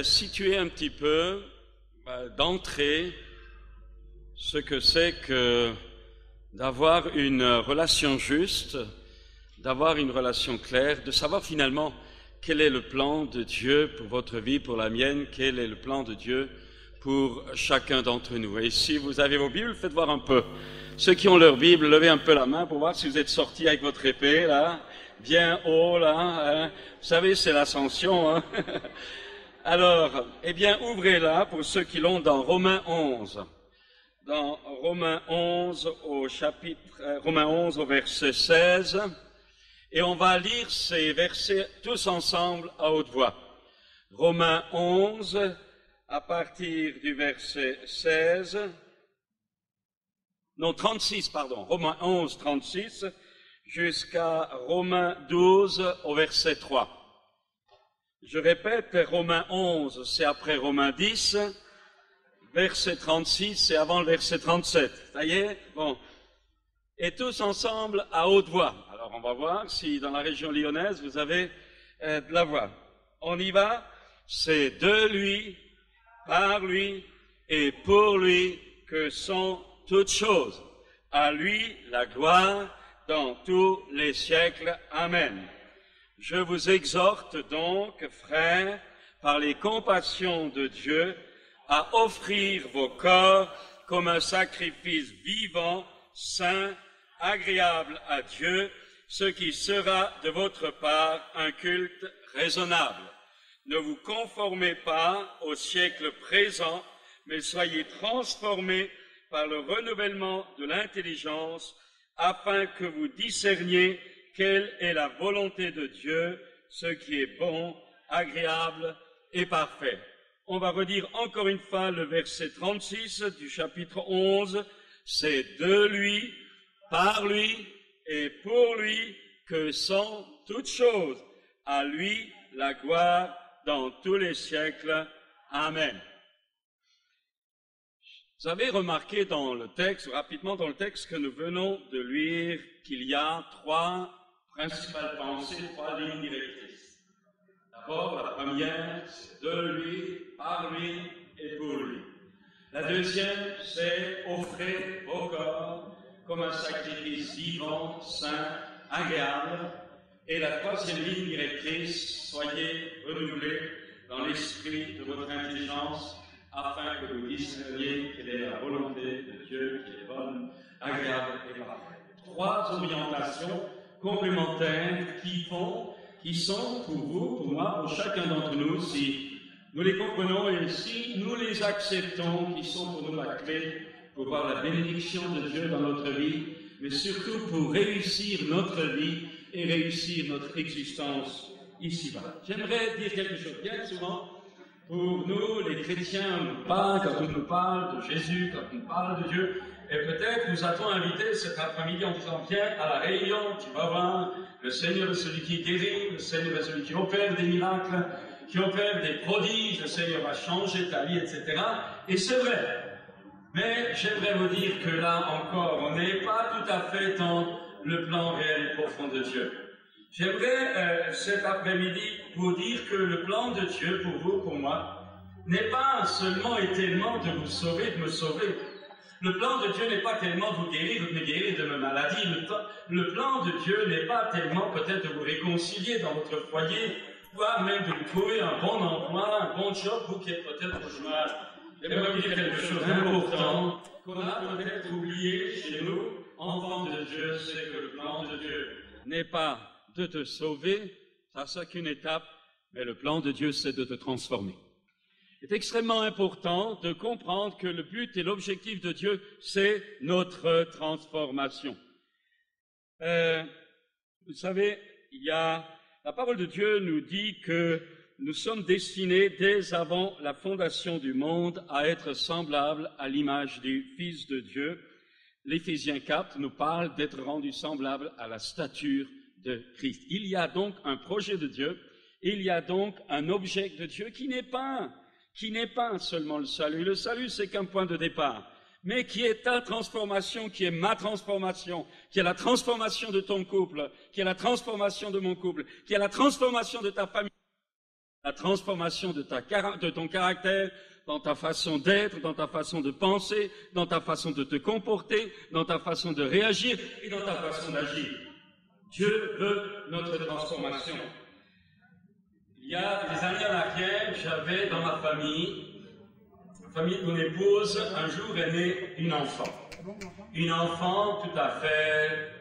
situer un petit peu, d'entrée, ce que c'est que d'avoir une relation juste, d'avoir une relation claire, de savoir finalement quel est le plan de Dieu pour votre vie, pour la mienne, quel est le plan de Dieu pour chacun d'entre nous. Et si vous avez vos Bibles, faites voir un peu. Ceux qui ont leur Bible, levez un peu la main pour voir si vous êtes sortis avec votre épée, là, bien haut, là. Hein. Vous savez, c'est l'ascension. Hein. Alors, eh bien, ouvrez-la pour ceux qui l'ont dans Romains 11. Dans Romains 11, Romains 11 au verset 16. Et on va lire ces versets tous ensemble à haute voix. Romains 11, à partir du verset 16. Non, 36, pardon. Romains 11, 36, jusqu'à Romains 12 au verset 3. Je répète, Romains 11, c'est après Romains 10, verset 36, c'est avant le verset 37. Ça y est? Bon. Et tous ensemble à haute voix. Alors, on va voir si dans la région lyonnaise, vous avez de la voix. On y va. C'est de lui, par lui et pour lui que sont toutes choses. À lui la gloire dans tous les siècles. Amen. Je vous exhorte donc, frères, par les compassions de Dieu, à offrir vos corps comme un sacrifice vivant, saint, agréable à Dieu, ce qui sera de votre part un culte raisonnable. Ne vous conformez pas au siècle présent, mais soyez transformés par le renouvellement de l'intelligence, afin que vous discerniez quelle est la volonté de Dieu, ce qui est bon, agréable et parfait. On va redire encore une fois le verset 36 du chapitre 11. C'est de lui, par lui et pour lui que sont toutes choses. À lui la gloire dans tous les siècles. Amen. Vous avez remarqué dans le texte, rapidement dans le texte que nous venons de lire, qu'il y a trois principales pensées, trois lignes directrices. D'abord, la première, c'est de lui, par lui et pour lui. La deuxième, c'est offrir vos corps comme un sacrifice vivant, saint, agréable. Et la troisième ligne directrice, soyez renouvelés dans l'esprit de votre intelligence, afin que vous discerniez quelle est la volonté de Dieu qui est bonne, agréable et parfaite. Trois orientations complémentaires qui sont pour vous, pour moi, pour chacun d'entre nous, si nous les comprenons et si nous les acceptons, qui sont pour nous la clé pour voir la bénédiction de Dieu dans notre vie, mais surtout pour réussir notre vie et réussir notre existence ici-bas. J'aimerais dire quelque chose. Bien souvent, pour nous, les chrétiens, quand on nous parle de Jésus, quand on nous parle de Dieu, et peut-être nous a-t-on invité cet après-midi en disant, viens à la réunion, tu vas voir, le Seigneur est celui qui guérit, le Seigneur est celui qui opère des miracles, qui opère des prodiges, le Seigneur va changer ta vie, etc. Et c'est vrai. Mais j'aimerais vous dire que là encore, on n'est pas tout à fait dans le plan réel et profond de Dieu. J'aimerais cet après-midi vous dire que le plan de Dieu pour vous, pour moi, n'est pas seulement et tellement de vous sauver, de me sauver. Le plan de Dieu n'est pas tellement de vous guérir, de me guérir de ma maladie. Le plan de Dieu n'est pas tellement peut-être de vous réconcilier dans votre foyer, voire même de vous trouver un bon emploi, un bon job, vous qui êtes peut-être au chômage. J'aimerais vous dire quelque chose d'important qu'on a peut-être oublié chez nous, enfants de Dieu, c'est que le plan de Dieu n'est pas de te sauver, ça c'est qu'une étape, mais le plan de Dieu c'est de te transformer. C'est extrêmement important de comprendre que le but et l'objectif de Dieu, c'est notre transformation. Vous savez, la parole de Dieu nous dit que nous sommes destinés dès avant la fondation du monde à être semblables à l'image du Fils de Dieu. L'Éphésiens 4 nous parle d'être rendus semblables à la stature de Christ. Il y a donc un projet de Dieu, il y a donc un objet de Dieu qui n'est pas seulement le salut. Le salut, c'est qu'un point de départ, mais qui est ta transformation, qui est ma transformation, qui est la transformation de ton couple, qui est la transformation de mon couple, qui est la transformation de ta famille. la transformation de ton caractère, dans ta façon d'être, dans ta façon de penser, dans ta façon de te comporter, dans ta façon de réagir et dans ta façon d'agir. Dieu veut notre transformation. Il y a des années en arrière, j'avais dans ma famille de mon épouse, un jour est née une enfant. Une enfant tout à fait,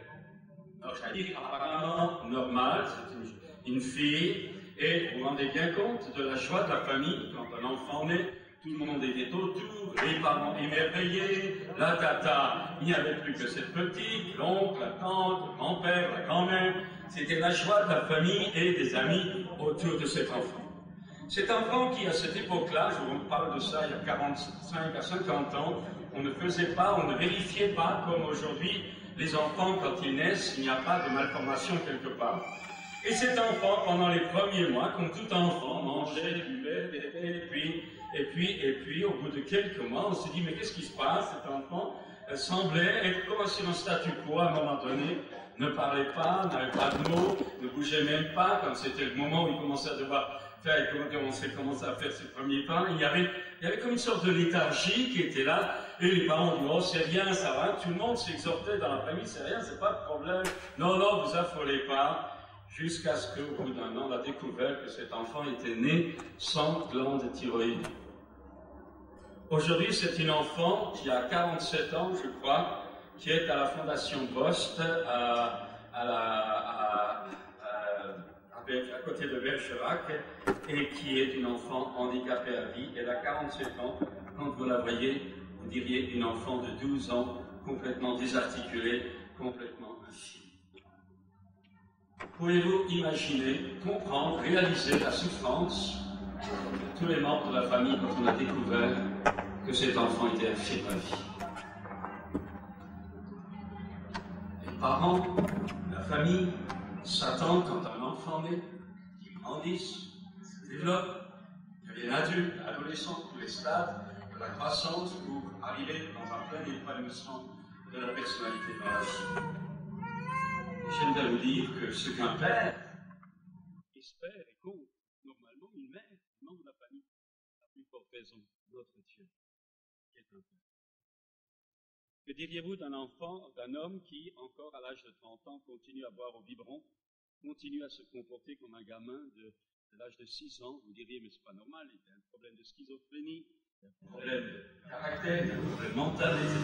j'allais dire apparemment normale, c'est une fille, et vous vous rendez bien compte de la joie de la famille quand un enfant naît. Tout le monde était autour, les parents émerveillés, la tata, il n'y avait plus que cette petite, l'oncle, la tante, le grand-père, la grand-mère. C'était la joie de la famille et des amis autour de cet enfant. Cet enfant qui, à cette époque-là, je vous parle de ça il y a 45 à 50 ans, on ne faisait pas, on ne vérifiait pas comme aujourd'hui, les enfants, quand ils naissent, il n'y a pas de malformation quelque part. Et cet enfant, pendant les premiers mois, comme tout enfant, mangeait, buvait, et puis, au bout de quelques mois, on s'est dit, mais qu'est-ce qui se passe, cet enfant? Elle semblait être comme sur un statu quo à un moment donné, ne parlait pas, n'avait pas de mots, ne bougeait même pas, quand c'était le moment où il commençait à devoir faire, on commençait à faire ses premiers pas. Il y avait comme une sorte de léthargie qui était là, et les parents disaient, oh, c'est rien, ça va, tout le monde s'exhortait dans la famille, c'est rien, c'est pas de problème, non, vous affolez pas. Jusqu'à ce qu'au bout d'un an, on a découvert que cet enfant était né sans glande thyroïde. Aujourd'hui, c'est une enfant qui a 47 ans, je crois, qui est à la Fondation Bost, à côté de Bergerac, et qui est une enfant handicapée à vie. Elle a 47 ans. Quand vous la voyez, vous diriez une enfant de 12 ans, complètement désarticulée, complètement infime. Pouvez-vous imaginer, comprendre, réaliser la souffrance de tous les membres de la famille quand on a découvert que cet enfant était infirme à vie? Les parents, la famille s'attendent quand un enfant naît, qu'il grandisse, se développe, devienne adulte, adolescent, tous les stades de la croissance pour arriver dans un plein épanouissement de la personnalité dans la vie. J'aimerais vous dire que ce qu'un père espère et compte, normalement une mère, un membre de la famille, a plus forte raison, notre Dieu, qui est un père. Que diriez-vous d'un enfant, d'un homme qui, encore à l'âge de 30 ans, continue à boire au biberon, continue à se comporter comme un gamin de l'âge de 6 ans? Vous diriez, mais c'est pas normal, il y a un problème de schizophrénie, il y a un problème de caractère, il y a un problème mental, etc.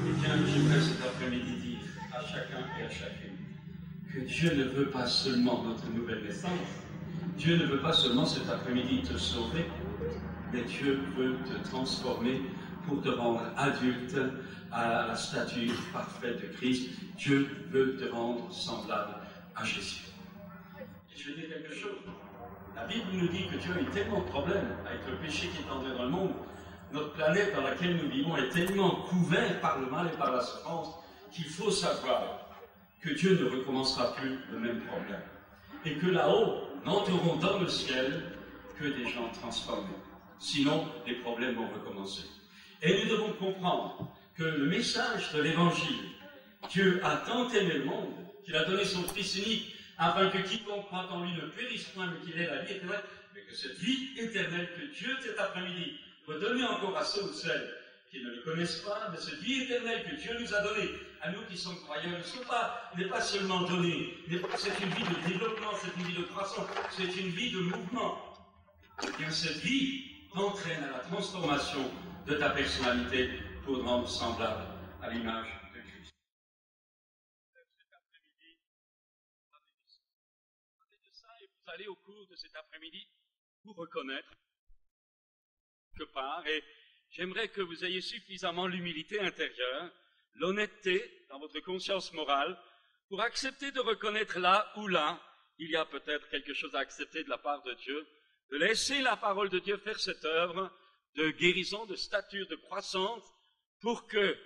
Eh bien, j'aimerais cet après-midi dire à chacun et à chacune que Dieu ne veut pas seulement notre nouvelle naissance, Dieu ne veut pas seulement cet après-midi te sauver, mais Dieu veut te transformer pour te rendre adulte à la stature parfaite de Christ. Dieu veut te rendre semblable à Jésus. Et je vais dire quelque chose. La Bible nous dit que Dieu a eu tellement de problèmes avec le péché qui est entré dans le monde. Notre planète dans laquelle nous vivons est tellement couverte par le mal et par la souffrance qu'il faut savoir que Dieu ne recommencera plus le même problème. Et que là-haut, n'entreront dans le ciel que des gens transformés. Sinon, les problèmes vont recommencer. Et nous devons comprendre que le message de l'Évangile, Dieu a tant aimé le monde qu'il a donné son Fils unique afin que quiconque croit en lui ne périsse point, mais qu'il ait la vie éternelle, mais que cette vie éternelle que Dieu, cet après-midi, veut donner encore à ceux ou celles qui ne le connaissent pas, mais cette vie éternelle que Dieu nous a donnée, à nous qui sommes croyants, n'est pas seulement donnée, c'est une vie de développement, c'est une vie de croissance, c'est une vie de mouvement. Et bien cette vie t'entraîne à la transformation de ta personnalité pour te rendre semblable à l'image de Christ. Cet après-midi, parlez de ça et vous allez au cours de cet après-midi vous reconnaître quelque part, et j'aimerais que vous ayez suffisamment l'humilité intérieure, l'honnêteté dans votre conscience morale, pour accepter de reconnaître là où là, il y a peut-être quelque chose à accepter de la part de Dieu, de laisser la parole de Dieu faire cette œuvre de guérison, de stature, de croissance, pour que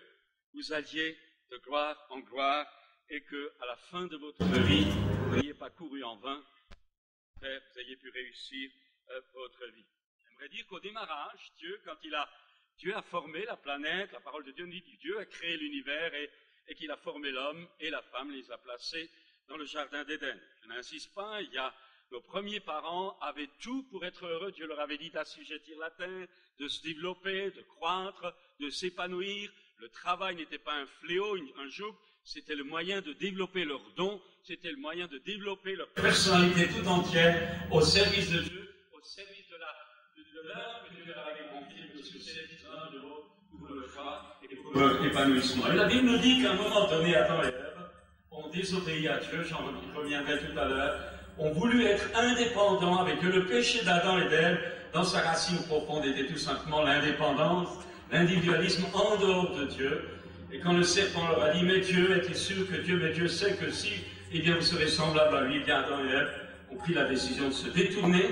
vous alliez de gloire en gloire, et que, à la fin de votre vie, vous n'ayez pas couru en vain, mais vous ayez pu réussir votre vie. J'aimerais dire qu'au démarrage, Dieu a formé la planète, la parole de Dieu nous dit que Dieu a créé l'univers et qu'il a formé l'homme et la femme, les a placés dans le jardin d'Éden. Je n'insiste pas, il y a nos premiers parents avaient tout pour être heureux. Dieu leur avait dit d'assujettir la terre, de se développer, de croître, de s'épanouir. Le travail n'était pas un fléau, un joug, c'était le moyen de développer leurs dons, c'était le moyen de développer leur personnalité tout entière au service de Dieu, au service de l'œuvre que Dieu leur avait confiée, au service de l'autre, pour le choix et pour leur épanouissement. Et la Bible nous dit qu'à un moment donné, Adam et Ève ont désobéi à Dieu, j'en reviendrai tout à l'heure, ont voulu être indépendants avec Dieu. Le péché d'Adam et d'Ève, dans sa racine profonde, était tout simplement l'indépendance, l'individualisme en dehors de Dieu. Et quand le serpent leur a dit, mais Dieu, es-tu sûr que Dieu, mais Dieu sait que si, eh bien vous serez semblables à lui, eh bien Adam et Ève ont pris la décision de se détourner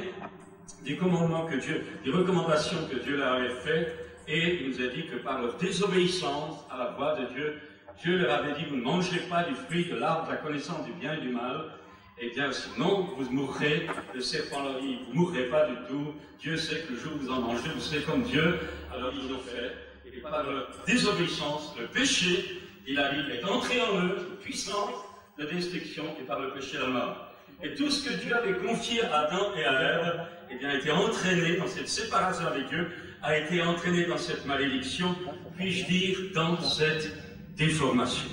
des commandements que Dieu, des recommandations que Dieu leur avait faites, et il nous a dit que par leur désobéissance à la voix de Dieu, Dieu leur avait dit, vous ne mangerez pas du fruit de l'arbre de la connaissance du bien et du mal, eh bien sinon vous mourrez. Le serpent leur dit, vous ne mourrez pas du tout, Dieu sait que le jour où vous en mangerez, vous serez comme Dieu. Alors ils l'ont fait. Et par leur désobéissance, le péché, il arrive, est entré en eux, une puissance de destruction, et par le péché, la mort. Et tout ce que Dieu avait confié à Adam et à Ève, eh bien, a été entraîné dans cette séparation avec Dieu, a été entraîné dans cette malédiction, puis-je dire, dans cette déformation.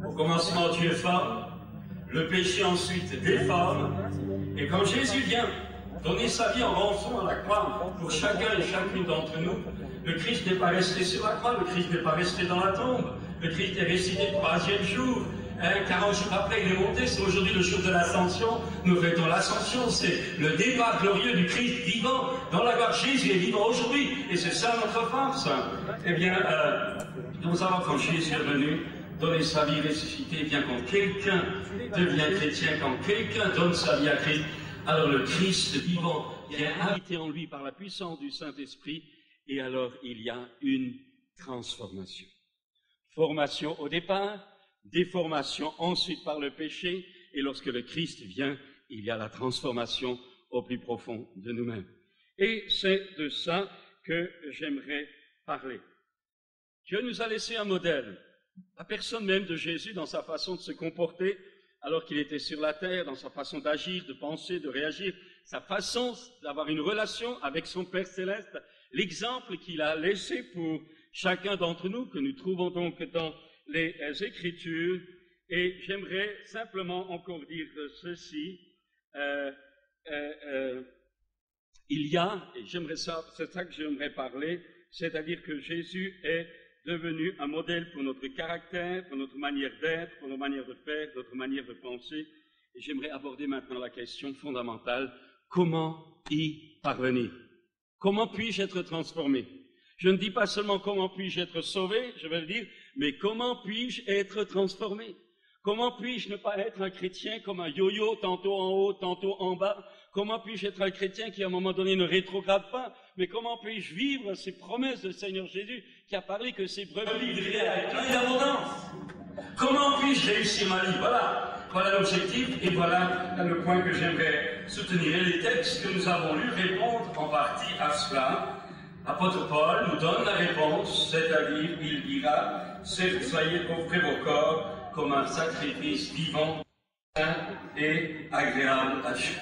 Au commencement, Dieu est fort, le péché ensuite déforme, et quand Jésus vient donner sa vie en rançon à la croix pour chacun et chacune d'entre nous, le Christ n'est pas resté sur la croix, le Christ n'est pas resté dans la tombe, le Christ est ressuscité le troisième jour. 40 jours après, il est monté, c'est aujourd'hui le jour de l'ascension. Nous fêtons l'ascension, c'est le départ glorieux du Christ vivant dans la gloire. Jésus est vivant aujourd'hui, et c'est ça notre force. Eh bien, nous avons, quand Jésus est venu, donner sa vie ressuscitée, eh bien, quand quelqu'un devient chrétien, quand quelqu'un donne sa vie à Christ, alors le Christ vivant vient habiter en lui par la puissance du Saint-Esprit, et alors il y a une transformation. Formation au départ, déformation ensuite par le péché, et lorsque le Christ vient, il y a la transformation au plus profond de nous-mêmes. Et c'est de ça que j'aimerais parler. Dieu nous a laissé un modèle, la personne même de Jésus dans sa façon de se comporter alors qu'il était sur la terre, dans sa façon d'agir, de penser, de réagir, sa façon d'avoir une relation avec son Père Céleste, l'exemple qu'il a laissé pour chacun d'entre nous, que nous trouvons donc dans les Écritures. Et j'aimerais simplement encore dire ceci. Il y a, et c'est ça que j'aimerais parler, c'est-à-dire que Jésus est devenu un modèle pour notre caractère, pour notre manière d'être, pour notre manière de faire, notre manière de penser. Et j'aimerais aborder maintenant la question fondamentale, comment y parvenir? Comment puis-je être transformé? Je ne dis pas seulement comment puis-je être sauvé, je vais le dire, mais comment puis-je être transformé? Comment puis-je ne pas être un chrétien comme un yo-yo, tantôt en haut, tantôt en bas? Comment puis-je être un chrétien qui à un moment donné ne rétrograde pas? Mais comment puis-je vivre ces promesses du Seigneur Jésus qui a parlé que ses brebis vivraient avec plein d'abondance? Comment puis-je réussir ma vie? Voilà l'objectif et voilà le point que j'aimerais soutenir. Et les textes que nous avons lus répondent en partie à cela. L'apôtre Paul nous donne la réponse, c'est-à-dire il dira, soyez offrez vos corps comme un sacrifice vivant, saint et agréable à Dieu.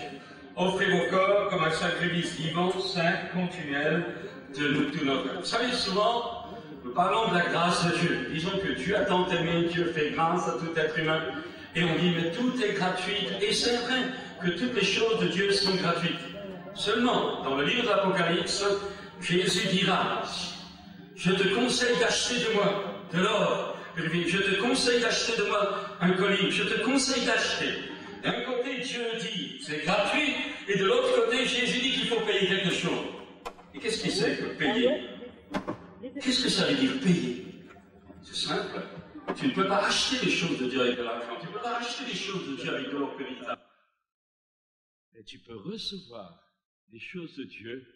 Offrez vos corps comme un sacrifice vivant, saint, continuel de nous tout notre cœur. Vous savez, souvent, nous parlons de la grâce de Dieu. Disons que Dieu a tant aimé, Dieu fait grâce à tout être humain. Et on dit, mais tout est gratuit. Et c'est vrai que toutes les choses de Dieu sont gratuites. Seulement, dans le livre de l'Apocalypse, Jésus dira, je te conseille d'acheter de moi de l'or. Je te conseille d'acheter de moi un collier. Je te conseille d'acheter. D'un côté, Dieu dit, c'est gratuit. Et de l'autre côté, Jésus dit qu'il faut payer quelque chose. Et qu'est-ce qu'il sait que payer? Qu'est-ce que ça veut dire payer? C'est simple. Tu ne peux pas acheter les choses de Dieu avec de l'argent. Tu ne peux pas acheter les choses de Dieu avec de l'or véritable. Mais tu peux recevoir les choses de Dieu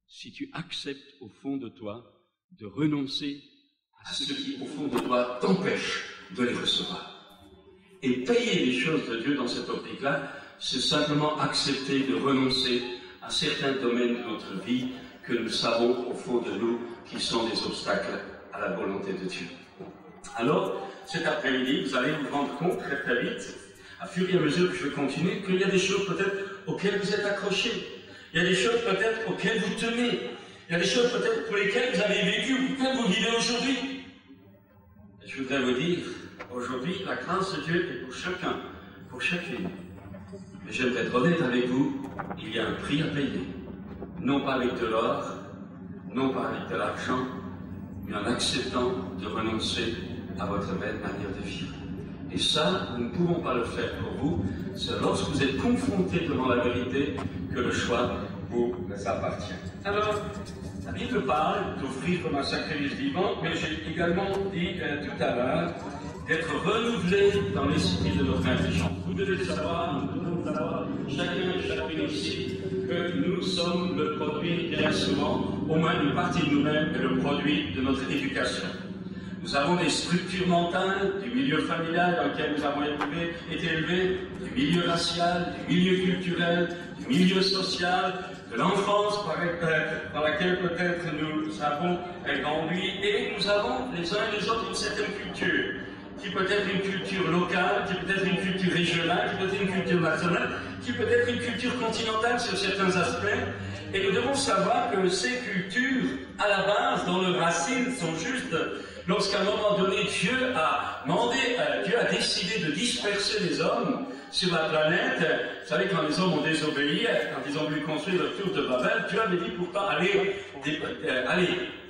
si tu acceptes au fond de toi de renoncer à ce qui, au fond de toi, t'empêche de les recevoir. Et payer les choses de Dieu dans cette optique-là, c'est simplement accepter de renoncer à certains domaines de notre vie que nous savons au fond de nous qui sont des obstacles à la volonté de Dieu. Alors, cet après-midi, vous allez vous rendre compte très très vite, à fur et à mesure que je vais continuer, qu'il y a des choses peut-être auxquelles vous êtes accrochés. Il y a des choses peut-être auxquelles vous tenez. Il y a des choses peut-être pour lesquelles vous avez vécu ou pour lesquelles vous vivez aujourd'hui. Et je voudrais vous dire, aujourd'hui, la grâce de Dieu est pour chacun, pour chacune. Mais j'aimerais être honnête avec vous, il y a un prix à payer. Non pas avec de l'or, non pas avec de l'argent, mais en acceptant de renoncer à votre belle manière de vivre. Et ça, nous ne pouvons pas le faire pour vous. C'est lorsque vous êtes confrontés devant la vérité que le choix vous appartient. Alors, la Bible parle d'offrir comme un sacrifice vivant, mais j'ai également dit tout à l'heure d'être renouvelé dans l'esprit de notre intelligence. Vous devez savoir, nous devons savoir, chacun et chacune ici, que nous sommes le produit, bien souvent, au moins une partie de nous-mêmes, est le produit de notre éducation. Nous avons des structures mentales du milieu familial dans lequel nous avons été élevés, du milieu racial, du milieu culturel, du milieu social, de l'enfance par laquelle peut-être nous avons grandi, et nous avons les uns et les autres une certaine culture, qui peut être une culture locale, qui peut être une culture régionale, qui peut être une culture nationale, qui peut être une culture continentale sur certains aspects. Et nous devons savoir que ces cultures, à la base, dans leurs racines, sont justes. Lorsqu'à un moment donné, Dieu a décidé de disperser les hommes sur la planète, vous savez, quand les hommes ont désobéi, quand ils ont voulu construire le tour de Babel, Dieu avait dit pourtant, allez,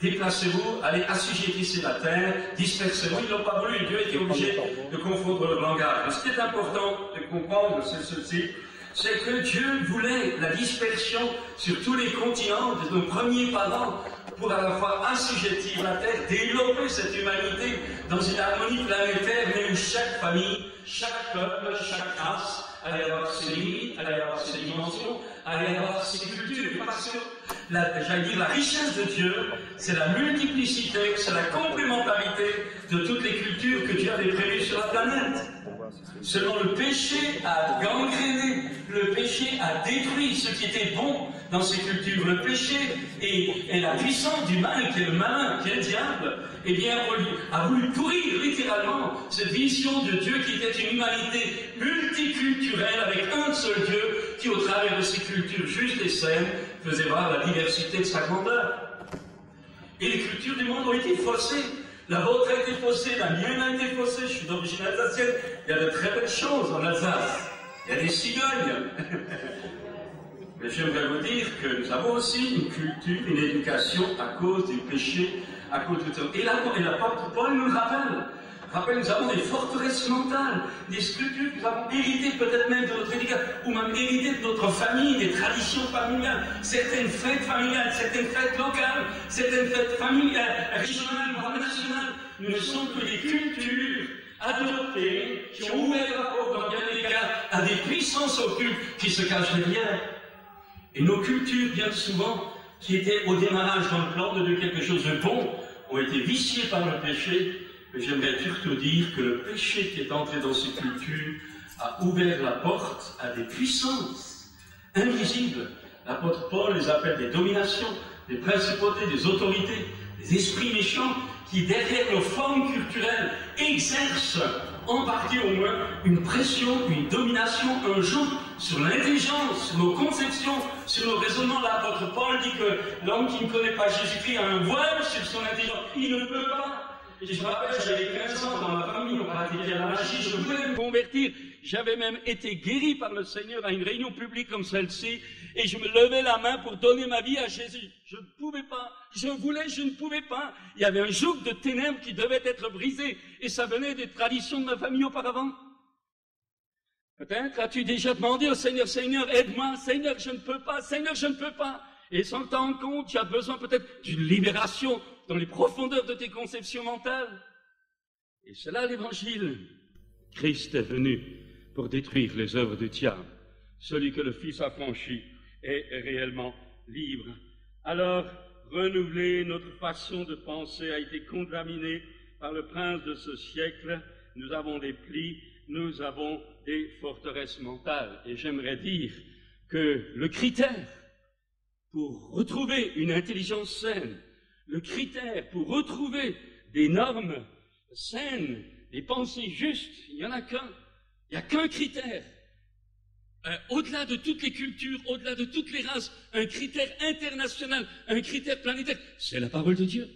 déplacez-vous, allez, assujettissez la terre, dispersez-vous. Ils n'ont pas voulu, Dieu était obligé de confondre le langage. Mais ce qui est important de comprendre, c'est ceci, c'est que Dieu voulait la dispersion sur tous les continents de nos premiers parents pour à la fois assujettir la terre, développer cette humanité dans une harmonie planétaire, mais où chaque famille, chaque peuple, chaque race allait avoir ses limites, allait avoir ses dimensions, allait avoir ses cultures. Parce que, j'allais dire, la richesse de Dieu, c'est la multiplicité, c'est la complémentarité de toutes les cultures que Dieu avait prévues sur la planète. Seulement le péché a gangréné, le péché a détruit ce qui était bon dans ces cultures. Le péché et la puissance du mal, qui est le malin, qui est le diable, eh bien, a voulu pourrir littéralement cette vision de Dieu qui était une humanité multiculturelle avec un seul Dieu qui, au travers de ses cultures justes et saines, faisait voir la diversité de sa grandeur. Et les cultures du monde ont été faussées. La vôtre a été faussée, la mienne a été faussée, je suis d'origine alsacienne. Il y a de très belles choses en Alsace. Il y a des cigognes. Mais j'aimerais vous dire que nous avons aussi une culture, une éducation à cause du péché, à cause de tout. Et l'apôtre Paul nous rappelle, nous avons des forteresses mentales, des structures que nous avons héritées peut-être même de notre éducation, ou même héritées de notre famille, des traditions familiales, certaines fêtes familiales, certaines fêtes locales, certaines fêtes familiales, régionales, voire nationales. Nous ne sommes que des cultures adoptées qui ont ouvert la porte dans bien des cas à des puissances occultes qui se cachent derrière. Et nos cultures, bien souvent, qui étaient au démarrage dans le plan de Dieu quelque chose de bon, ont été viciées par le péché. Mais j'aimerais surtout dire que le péché qui est entré dans ces cultures a ouvert la porte à des puissances invisibles. L'apôtre Paul les appelle des dominations, des principautés, des autorités, des esprits méchants qui, derrière nos formes culturelles, exercent en partie au moins une pression, une domination, un joug sur l'intelligence, sur nos conceptions, sur nos raisonnements. L'apôtre Paul dit que l'homme qui ne connaît pas Jésus-Christ a un voile sur son intelligence. Il ne peut pas. Et je me rappelle, j'avais 15 ans dans ma famille, on pratiquait la magie, je voulais me convertir. J'avais même été guéri par le Seigneur à une réunion publique comme celle-ci, et je me levais la main pour donner ma vie à Jésus. Je ne pouvais pas, je voulais, je ne pouvais pas. Il y avait un joug de ténèbres qui devait être brisé, et ça venait des traditions de ma famille auparavant. Peut-être as-tu déjà demandé au Seigneur, Seigneur, aide-moi, Seigneur, je ne peux pas, Seigneur, je ne peux pas. Et sans t'en rendre compte, tu as besoin peut-être d'une libération dans les profondeurs de tes conceptions mentales. Et c'est là l'Évangile. Christ est venu pour détruire les œuvres du diable. Celui que le Fils a franchi est réellement libre. Alors, renouveler notre façon de penser a été contaminée par le prince de ce siècle. Nous avons des plis, nous avons des forteresses mentales. Et j'aimerais dire que le critère pour retrouver une intelligence saine, le critère pour retrouver des normes saines, des pensées justes, il n'y en a qu'un, Il n'y a qu'un critère. Au-delà de toutes les cultures, au-delà de toutes les races, un critère international, un critère planétaire, c'est la parole de Dieu.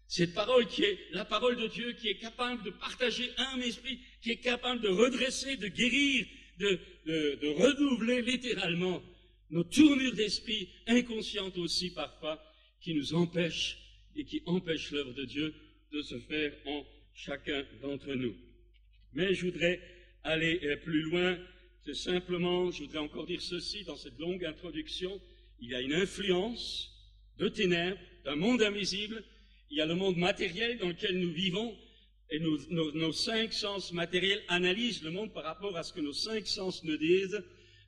Cette parole qui est la parole de Dieu, qui est capable de partager un esprit, qui est capable de redresser, de guérir, de renouveler littéralement nos tournures d'esprit, inconscientes aussi parfois, qui nous empêchent et qui empêchent l'œuvre de Dieu de se faire en chacun d'entre nous. Mais je voudrais aller plus loin. C'est simplement, je voudrais encore dire ceci dans cette longue introduction, il y a une influence de ténèbres, d'un monde invisible, il y a le monde matériel dans lequel nous vivons, et nos cinq sens matériels analysent le monde par rapport à ce que nos cinq sens nous disent,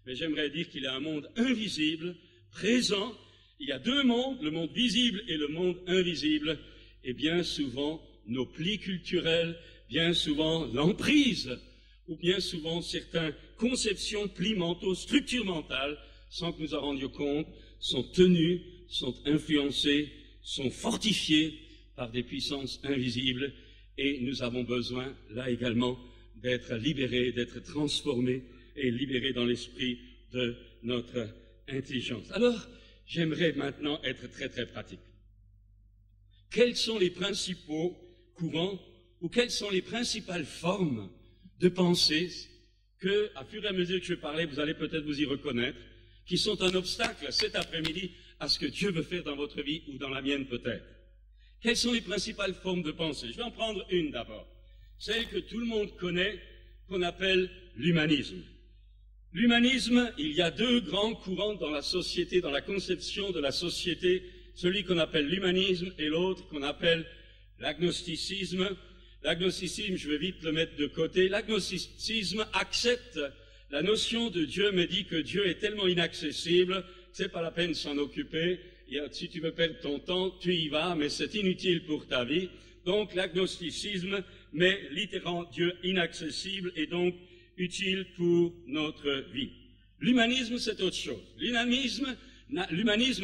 mais j'aimerais dire qu'il y a un monde invisible, présent, il y a deux mondes, le monde visible et le monde invisible, et bien souvent nos plis culturels, bien souvent l'emprise, ou bien souvent certaines conceptions, plis mentaux, structures mentales, sans que nous en rendions compte, sont tenues, sont influencées, sont fortifiées par des puissances invisibles, et nous avons besoin, là également, d'être libérés, d'être transformés et libérés dans l'esprit de notre intelligence. Alors, j'aimerais maintenant être très très pratique. Quels sont les principaux courants, ou quelles sont les principales formes de pensée que, à fur et à mesure que je parlais, vous allez peut-être vous y reconnaître, qui sont un obstacle cet après-midi à ce que Dieu veut faire dans votre vie ou dans la mienne peut-être. Quelles sont les principales formes de pensée? Je vais en prendre une d'abord, celle que tout le monde connaît, qu'on appelle l'humanisme. L'humanisme, il y a deux grands courants dans la société, dans la conception de la société, celui qu'on appelle l'humanisme et l'autre qu'on appelle l'agnosticisme. L'agnosticisme, je vais vite le mettre de côté. L'agnosticisme accepte la notion de Dieu, mais dit que Dieu est tellement inaccessible, c'est pas la peine de s'en occuper. Si tu veux perdre ton temps, tu y vas, mais c'est inutile pour ta vie. Donc l'agnosticisme met littéralement Dieu inaccessible et donc utile pour notre vie. L'humanisme, c'est autre chose. L'humanisme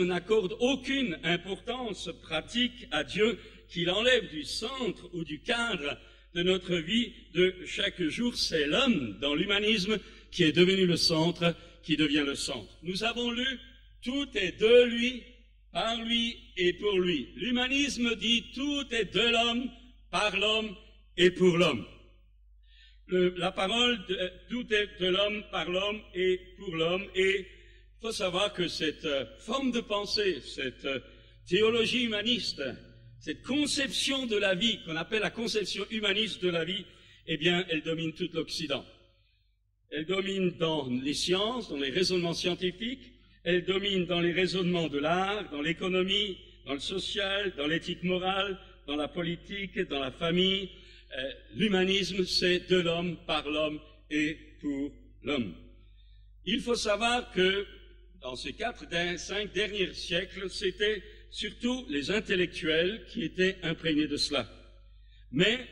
n'accorde aucune importance pratique à Dieu, qu'il enlève du centre ou du cadre de notre vie de chaque jour. C'est l'homme dans l'humanisme qui est devenu le centre, qui devient le centre. Nous avons lu « Tout est de lui, par lui et pour lui ». L'humanisme dit « Tout est de l'homme, par l'homme et pour l'homme ». La parole « Tout est de l'homme, par l'homme et pour l'homme ». Et il faut savoir que cette forme de pensée, cette théologie humaniste, cette conception de la vie, qu'on appelle la conception humaniste de la vie, eh bien, elle domine tout l'Occident. Elle domine dans les sciences, dans les raisonnements scientifiques, elle domine dans les raisonnements de l'art, dans l'économie, dans le social, dans l'éthique morale, dans la politique, dans la famille. L'humanisme, c'est de l'homme, par l'homme et pour l'homme. Il faut savoir que dans ces 5 derniers siècles, c'était surtout les intellectuels qui étaient imprégnés de cela. Mais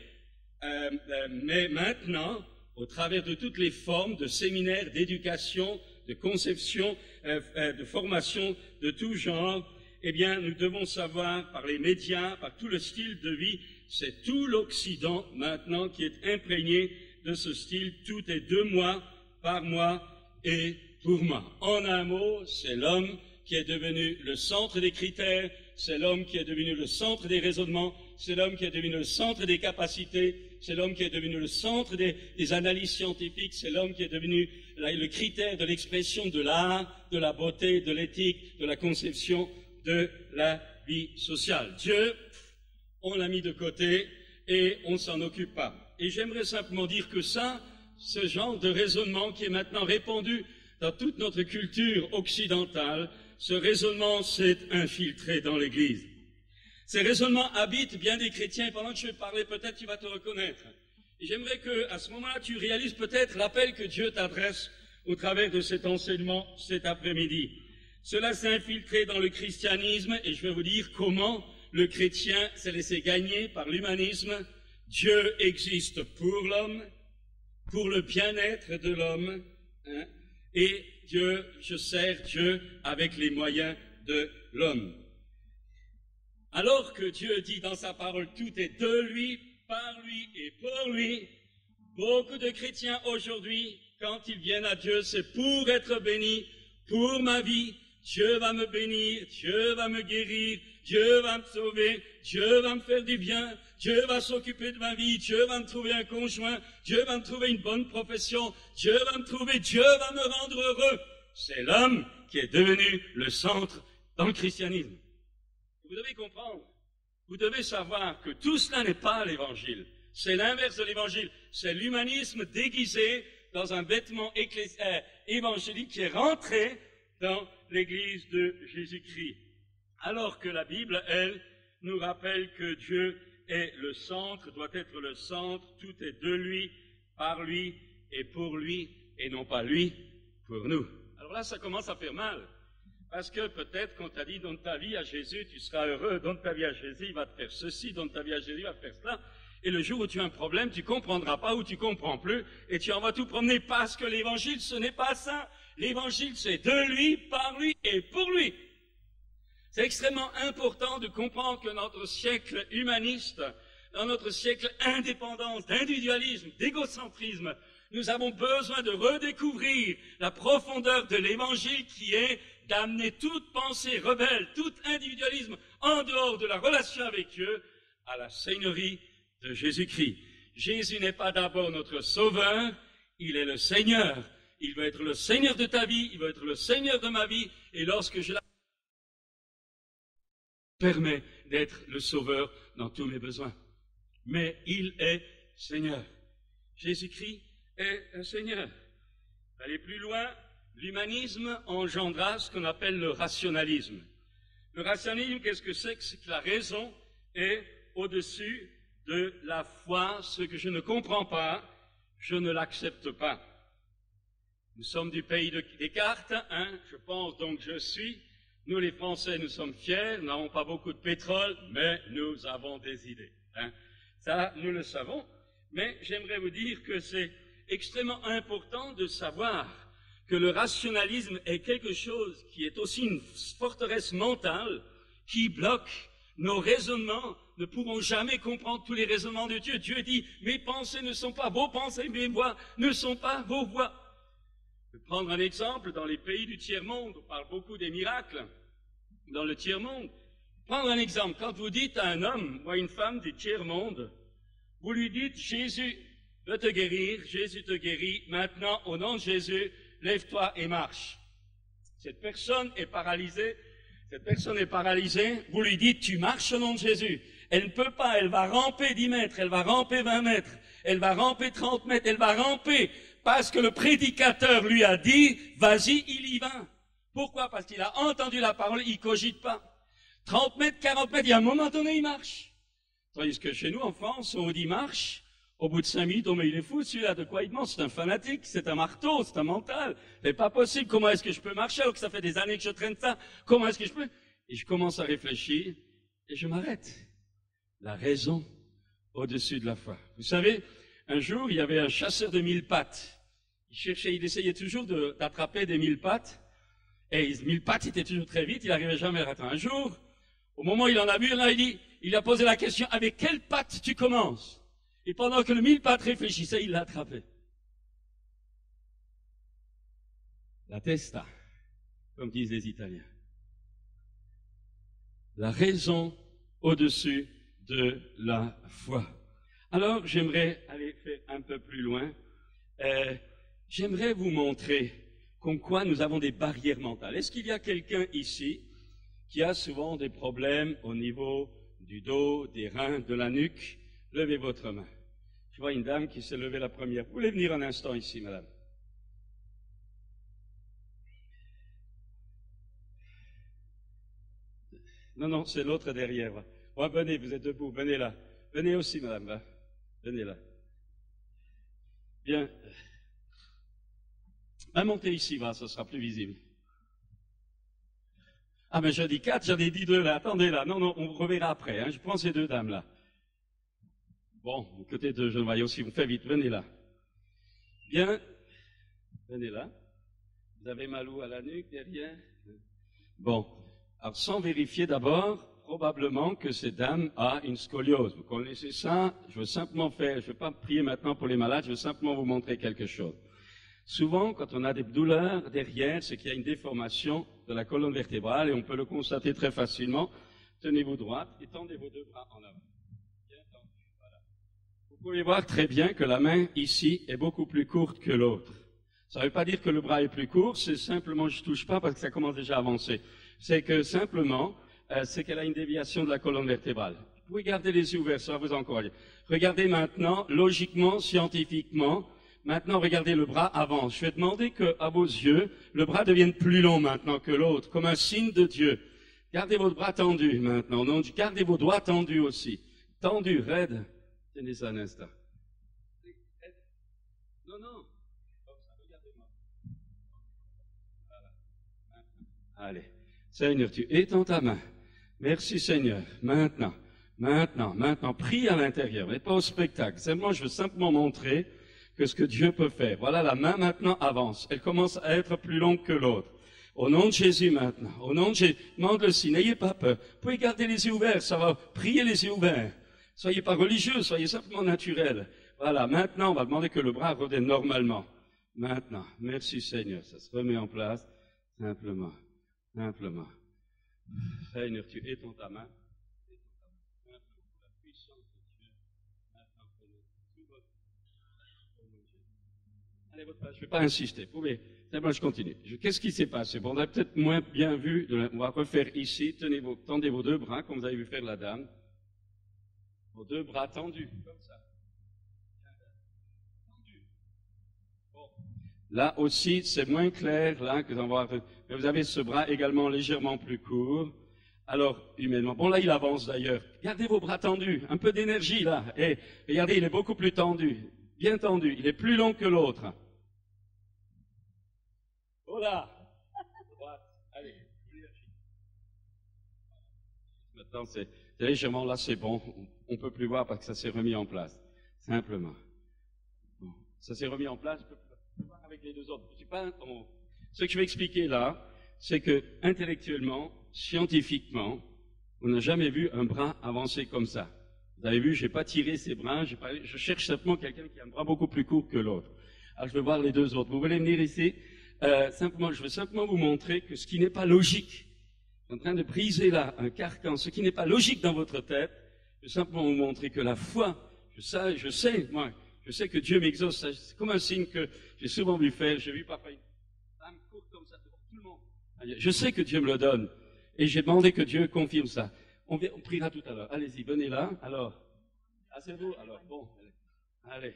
maintenant, au travers de toutes les formes de séminaires, d'éducation, de conception, de formation de tout genre, eh bien, nous devons savoir, par les médias, par tout le style de vie, c'est tout l'Occident maintenant qui est imprégné de ce style. Tout est de moi, par moi et pour moi. En un mot, c'est l'homme qui est devenu le centre des critères, c'est l'homme qui est devenu le centre des raisonnements, c'est l'homme qui est devenu le centre des capacités, c'est l'homme qui est devenu le centre des analyses scientifiques, c'est l'homme qui est devenu le critère de l'expression de l'art, de la beauté, de l'éthique, de la conception de la vie sociale. Dieu, on l'a mis de côté et on ne s'en occupe pas. Et j'aimerais simplement dire que ça, ce genre de raisonnement qui est maintenant répandu dans toute notre culture occidentale, ce raisonnement s'est infiltré dans l'Église. Ces raisonnements habitent bien des chrétiens, et pendant que je vais parler, peut-être tu vas te reconnaître. Et j'aimerais qu'à ce moment-là, tu réalises peut-être l'appel que Dieu t'adresse au travers de cet enseignement cet après-midi. Cela s'est infiltré dans le christianisme, et je vais vous dire comment le chrétien s'est laissé gagner par l'humanisme. Dieu existe pour l'homme, pour le bien-être de l'homme, hein, et je sers Dieu avec les moyens de l'homme. Alors que Dieu dit dans sa parole, tout est de lui, par lui et pour lui, Beaucoup de chrétiens aujourd'hui, quand ils viennent à Dieu, c'est pour être bénis, pour ma vie. Dieu va me bénir, Dieu va me guérir, Dieu va me sauver, Dieu va me faire du bien, Dieu va s'occuper de ma vie, Dieu va me trouver un conjoint, Dieu va me trouver une bonne profession, Dieu va me trouver, Dieu va me rendre heureux. C'est l'homme qui est devenu le centre dans le christianisme. Vous devez comprendre, vous devez savoir que tout cela n'est pas l'évangile. C'est l'inverse de l'évangile. C'est l'humanisme déguisé dans un vêtement évangélique qui est rentré dans l'Église de Jésus-Christ. Alors que la Bible, elle, nous rappelle que Dieu est le centre, doit être le centre, tout est de lui, par lui et pour lui, et non pas lui pour nous. Alors là, ça commence à faire mal, parce que peut-être qu'on t'a dit, donne ta vie à Jésus, tu seras heureux, donne ta vie à Jésus, il va te faire ceci, donne ta vie à Jésus, il va te faire cela, et le jour où tu as un problème, tu comprendras pas ou tu comprends plus, et tu en vas tout promener, parce que l'évangile, ce n'est pas ça. L'évangile, c'est de lui, par lui et pour lui. C'est extrêmement important de comprendre que notre siècle humaniste, dans notre siècle indépendance, d'individualisme, d'égocentrisme, nous avons besoin de redécouvrir la profondeur de l'évangile qui est d'amener toute pensée rebelle, tout individualisme en dehors de la relation avec Dieu à la seigneurie de Jésus-Christ. Jésus n'est pas d'abord notre sauveur, il est le Seigneur. Il veut être le Seigneur de ta vie, il veut être le Seigneur de ma vie, et lorsque je la permet d'être le Sauveur dans tous mes besoins. Mais il est Seigneur. Jésus-Christ est un Seigneur. Aller plus loin, l'humanisme engendra ce qu'on appelle le rationalisme. Le rationalisme, qu'est-ce que c'est? C'est que la raison est au-dessus de la foi. Ce que je ne comprends pas, je ne l'accepte pas. Nous sommes du pays de Descartes, hein, je pense donc je suis. Nous les Français, nous sommes fiers, nous n'avons pas beaucoup de pétrole, mais nous avons des idées. Hein. Ça, nous le savons, mais j'aimerais vous dire que c'est extrêmement important de savoir que le rationalisme est quelque chose qui est aussi une forteresse mentale qui bloque nos raisonnements. Ne pourront jamais comprendre tous les raisonnements de Dieu. Dieu dit, mes pensées ne sont pas vos pensées, mes voix ne sont pas vos voix. Je vais prendre un exemple, dans les pays du tiers-monde, on parle beaucoup des miracles dans le tiers-monde. Prendre un exemple, quand vous dites à un homme ou à une femme du tiers-monde, vous lui dites, Jésus veut te guérir, Jésus te guérit, maintenant, au nom de Jésus, lève-toi et marche. Cette personne est paralysée, vous lui dites, tu marches au nom de Jésus. Elle ne peut pas, elle va ramper 10 mètres, elle va ramper 20 mètres, elle va ramper 30 mètres, elle va ramper, parce que le prédicateur lui a dit, vas-y, il y va. Pourquoi? Parce qu'il a entendu la parole, il cogite pas. 30 mètres, 40 mètres, il y a un moment donné, il marche. Tandis que chez nous, en France, on dit marche, au bout de 5 minutes, oh mais il est fou celui-là, de quoi il demande? C'est un fanatique, c'est un marteau, c'est un mental. C'est pas possible, comment est-ce que je peux marcher alors que ça fait des années que je traîne ça? Comment est-ce que je peux? Et je commence à réfléchir, et je m'arrête. La raison au-dessus de la foi. Vous savez, un jour, il y avait un chasseur de 1000 pattes. Il essayait toujours d'attraper des 1000 pattes. Et 1000 pattes, il était toujours très vite, il n'arrivait jamais à rattraper. Un jour, au moment où il en a vu, là, il a posé la question, avec quelle patte tu commences? Et pendant que le 1000 pattes réfléchissait, il l'a attrapé. La testa, comme disent les Italiens. La raison au-dessus de la foi. Alors, j'aimerais aller faire un peu plus loin. J'aimerais vous montrer comme quoi nous avons des barrières mentales. Est-ce qu'il y a quelqu'un ici qui a souvent des problèmes au niveau du dos, des reins, de la nuque? Levez votre main. Je vois une dame qui s'est levée la première. Vous voulez venir un instant ici, madame? Non, c'est l'autre derrière. Ouais, venez, vous êtes debout, venez là. Venez aussi, madame, là. Venez là. Bien. Montez ici, va, ça sera plus visible. Ah, mais j'ai dit 4, j'en ai dit 2 là. Attendez là. Non, on reverra après. Hein. Je prends ces 2 dames là. Bon, du côté de Genevois aussi, vous faites vite, venez là. Bien. Venez là. Vous avez mal où à la nuque, derrière? Bon. Alors, sans vérifier d'abord, probablement que cette dame a une scoliose. Vous connaissez ça? Je veux simplement faire, je ne vais pas prier maintenant pour les malades, je veux simplement vous montrer quelque chose. Souvent, quand on a des douleurs derrière, c'est qu'il y a une déformation de la colonne vertébrale et on peut le constater très facilement. Tenez-vous droite et tendez vos deux bras en avant. Bien tendu, voilà. Vous pouvez voir très bien que la main ici est beaucoup plus courte que l'autre. Ça ne veut pas dire que le bras est plus court, c'est simplement, je ne touche pas parce que ça commence déjà à avancer. C'est que simplement, c'est qu'elle a une déviation de la colonne vertébrale. Vous pouvez garder les yeux ouverts, ça va vous encourager. Regardez maintenant, logiquement, scientifiquement, maintenant regardez le bras avance. Je vais demander qu'à vos yeux, le bras devienne plus long maintenant que l'autre, comme un signe de Dieu. Gardez votre bras tendu maintenant, non, gardez vos doigts tendus aussi. Tendus, raides. Tenez ça un instant. Non, non. Regardez-moi. Voilà. Allez. Seigneur, tu étends ta main. Merci Seigneur. Maintenant, prie à l'intérieur. N'êtes pas au spectacle. Simplement, je veux simplement montrer que ce que Dieu peut faire. Voilà, la main maintenant avance. Elle commence à être plus longue que l'autre. Au nom de Jésus maintenant. Au nom de Jésus. Demande-le si. N'ayez pas peur. Vous pouvez garder les yeux ouverts. Ça va. Priez les yeux ouverts. Soyez pas religieux. Soyez simplement naturel. Voilà. Maintenant, on va demander que le bras revienne normalement. Maintenant. Merci Seigneur. Ça se remet en place. Simplement. Seigneur, tu étends ta main. Allez, votre place, je ne vais pas insister. Vous pouvez. Simplement, je continue. Qu'est-ce qui s'est passé? Bon, on a peut-être moins bien vu. On va refaire ici. Tendez vos deux bras, comme vous avez vu faire la dame. Vos deux bras tendus, comme ça. Bon. Là aussi, c'est moins clair, là, que d'en voir. Mais vous avez ce bras également légèrement plus court. Alors, humainement. Bon, là, il avance d'ailleurs. Gardez vos bras tendus. Un peu d'énergie, là. Et regardez, il est beaucoup plus tendu. Bien tendu. Il est plus long que l'autre. Voilà. Allez, énergie. Maintenant, c'est légèrement, là, c'est bon. On ne peut plus voir parce que ça s'est remis en place. Simplement. Bon. Ça s'est remis en place. Je peux voir avec les deux autres. Ce que je vais expliquer là, c'est que, intellectuellement, scientifiquement, on n'a jamais vu un bras avancer comme ça. Vous avez vu, je n'ai pas tiré ces bras, je cherche simplement quelqu'un qui a un bras beaucoup plus court que l'autre. Alors, je vais voir les deux autres. Vous voulez venir ici? Je veux simplement vous montrer que ce qui n'est pas logique, je suis en train de briser là un carcan, ce qui n'est pas logique dans votre tête, je veux simplement vous montrer que la foi, je sais que Dieu m'exauce, c'est comme un signe que j'ai souvent vu faire, j'ai vu papa une femme courte comme ça devant tout le monde. Je sais que Dieu me le donne, et j'ai demandé que Dieu confirme ça. On priera tout à l'heure. Allez-y, venez là. Alors, asseyez-vous. Alors, bon, allez,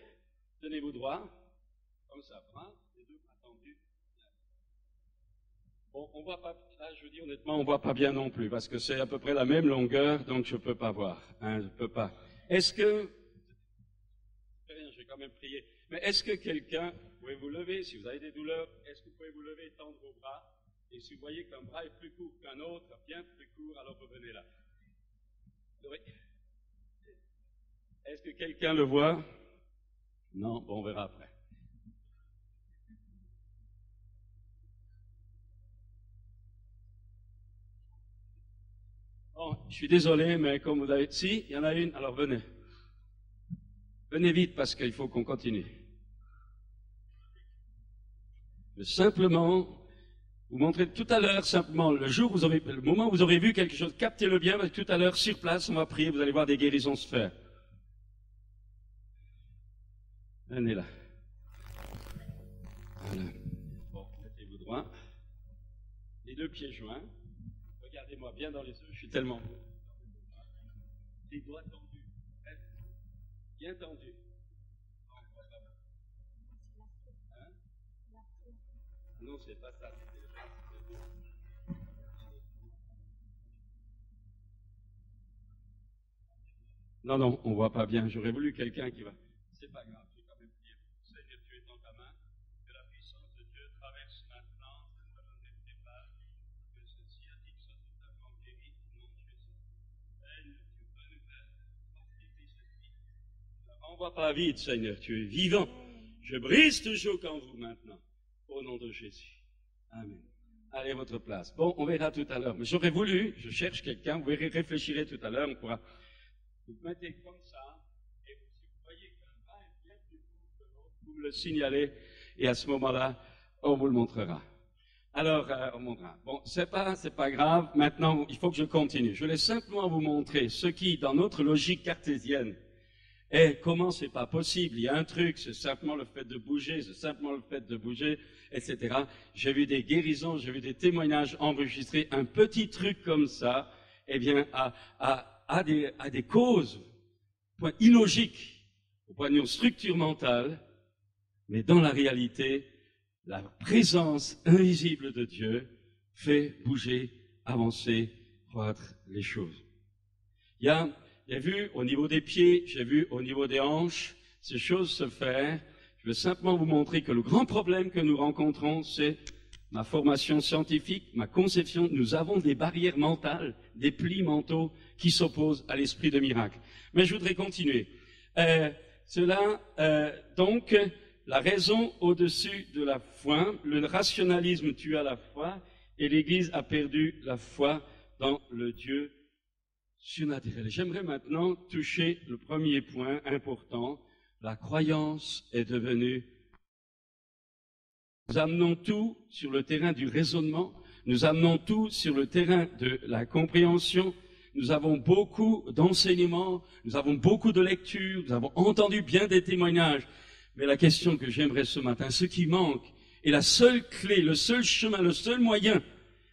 tenez-vous droit, comme ça, bras, les deux bras tendus. Bon, on voit pas, là, je vous dis honnêtement, on voit pas bien non plus, parce que c'est à peu près la même longueur, donc je peux pas voir. Je peux pas. Est-ce que, rien, j'ai quand même prié, mais est-ce que quelqu'un, pouvez vous lever, si vous avez des douleurs, est-ce que vous pouvez vous lever et tendre vos bras? Et si vous voyez qu'un bras est plus court qu'un autre, bien plus court, alors revenez là. Oui. Est-ce que quelqu'un le voit? Non, bon, on verra après. Bon, je suis désolé, mais comme vous avez... Si, il y en a une, alors venez. Venez vite parce qu'il faut qu'on continue. Je veux simplement vous montrer tout à l'heure, simplement, le moment où vous aurez vu quelque chose, captez-le bien, parce que tout à l'heure, sur place, on va prier, vous allez voir des guérisons se faire. Venez là. Voilà. Bon, mettez-vous droit. Les deux pieds joints. Regardez-moi bien dans les yeux, je suis tellement beau. Les doigts tendus. Bien tendus. Hein? Non, c'est pas ça. Non, on voit pas bien. J'aurais voulu quelqu'un qui va. C'est pas grave, j'ai quand même prié. Seigneur, tu es dans ta main. Que la puissance de Dieu traverse maintenant cette colonne vertébrale. Que ce sciatique soit totalement guéri au nom de Jésus. Seigneur, tu renouvelles, fortifie cette vie. Ne renvoie pas vide, Seigneur, tu es vivant. Je brise toujours en vous maintenant. Au nom de Jésus. Amen. Allez à votre place. Bon, on verra tout à l'heure. Mais j'aurais voulu, je cherche quelqu'un, vous verrez, réfléchirez tout à l'heure, on pourra. Vous mettez comme ça, et si vous voyez qu'un bras est bien plus court que l'autre, vous me le signalez, et à ce moment-là, on vous le montrera. Alors, on montrera. Bon, c'est pas grave. Maintenant, il faut que je continue. Je voulais simplement vous montrer ce qui, dans notre logique cartésienne, est comment c'est pas possible. Il y a un truc, c'est simplement le fait de bouger, c'est simplement le fait de bouger, etc. J'ai vu des guérisons, j'ai vu des témoignages enregistrés. Un petit truc comme ça, eh bien, a des causes, point illogiques, au point de vue structure mentale, mais dans la réalité, la présence invisible de Dieu fait bouger, avancer, croître les choses. J'ai vu au niveau des pieds, j'ai vu au niveau des hanches, ces choses se faire. Je veux simplement vous montrer que le grand problème que nous rencontrons, c'est ma formation scientifique, ma conception. Nous avons des barrières mentales, des plis mentaux qui s'opposent à l'esprit de miracle. Mais je voudrais continuer. Donc, la raison au-dessus de la foi, le rationalisme tue à la foi, et l'Église a perdu la foi dans le Dieu surnaturel. J'aimerais maintenant toucher le premier point important. La croyance est devenue. Nous amenons tout sur le terrain du raisonnement, nous amenons tout sur le terrain de la compréhension. Nous avons beaucoup d'enseignements, nous avons beaucoup de lectures, nous avons entendu bien des témoignages. Mais la question que j'aimerais ce matin, ce qui manque, et la seule clé, le seul chemin, le seul moyen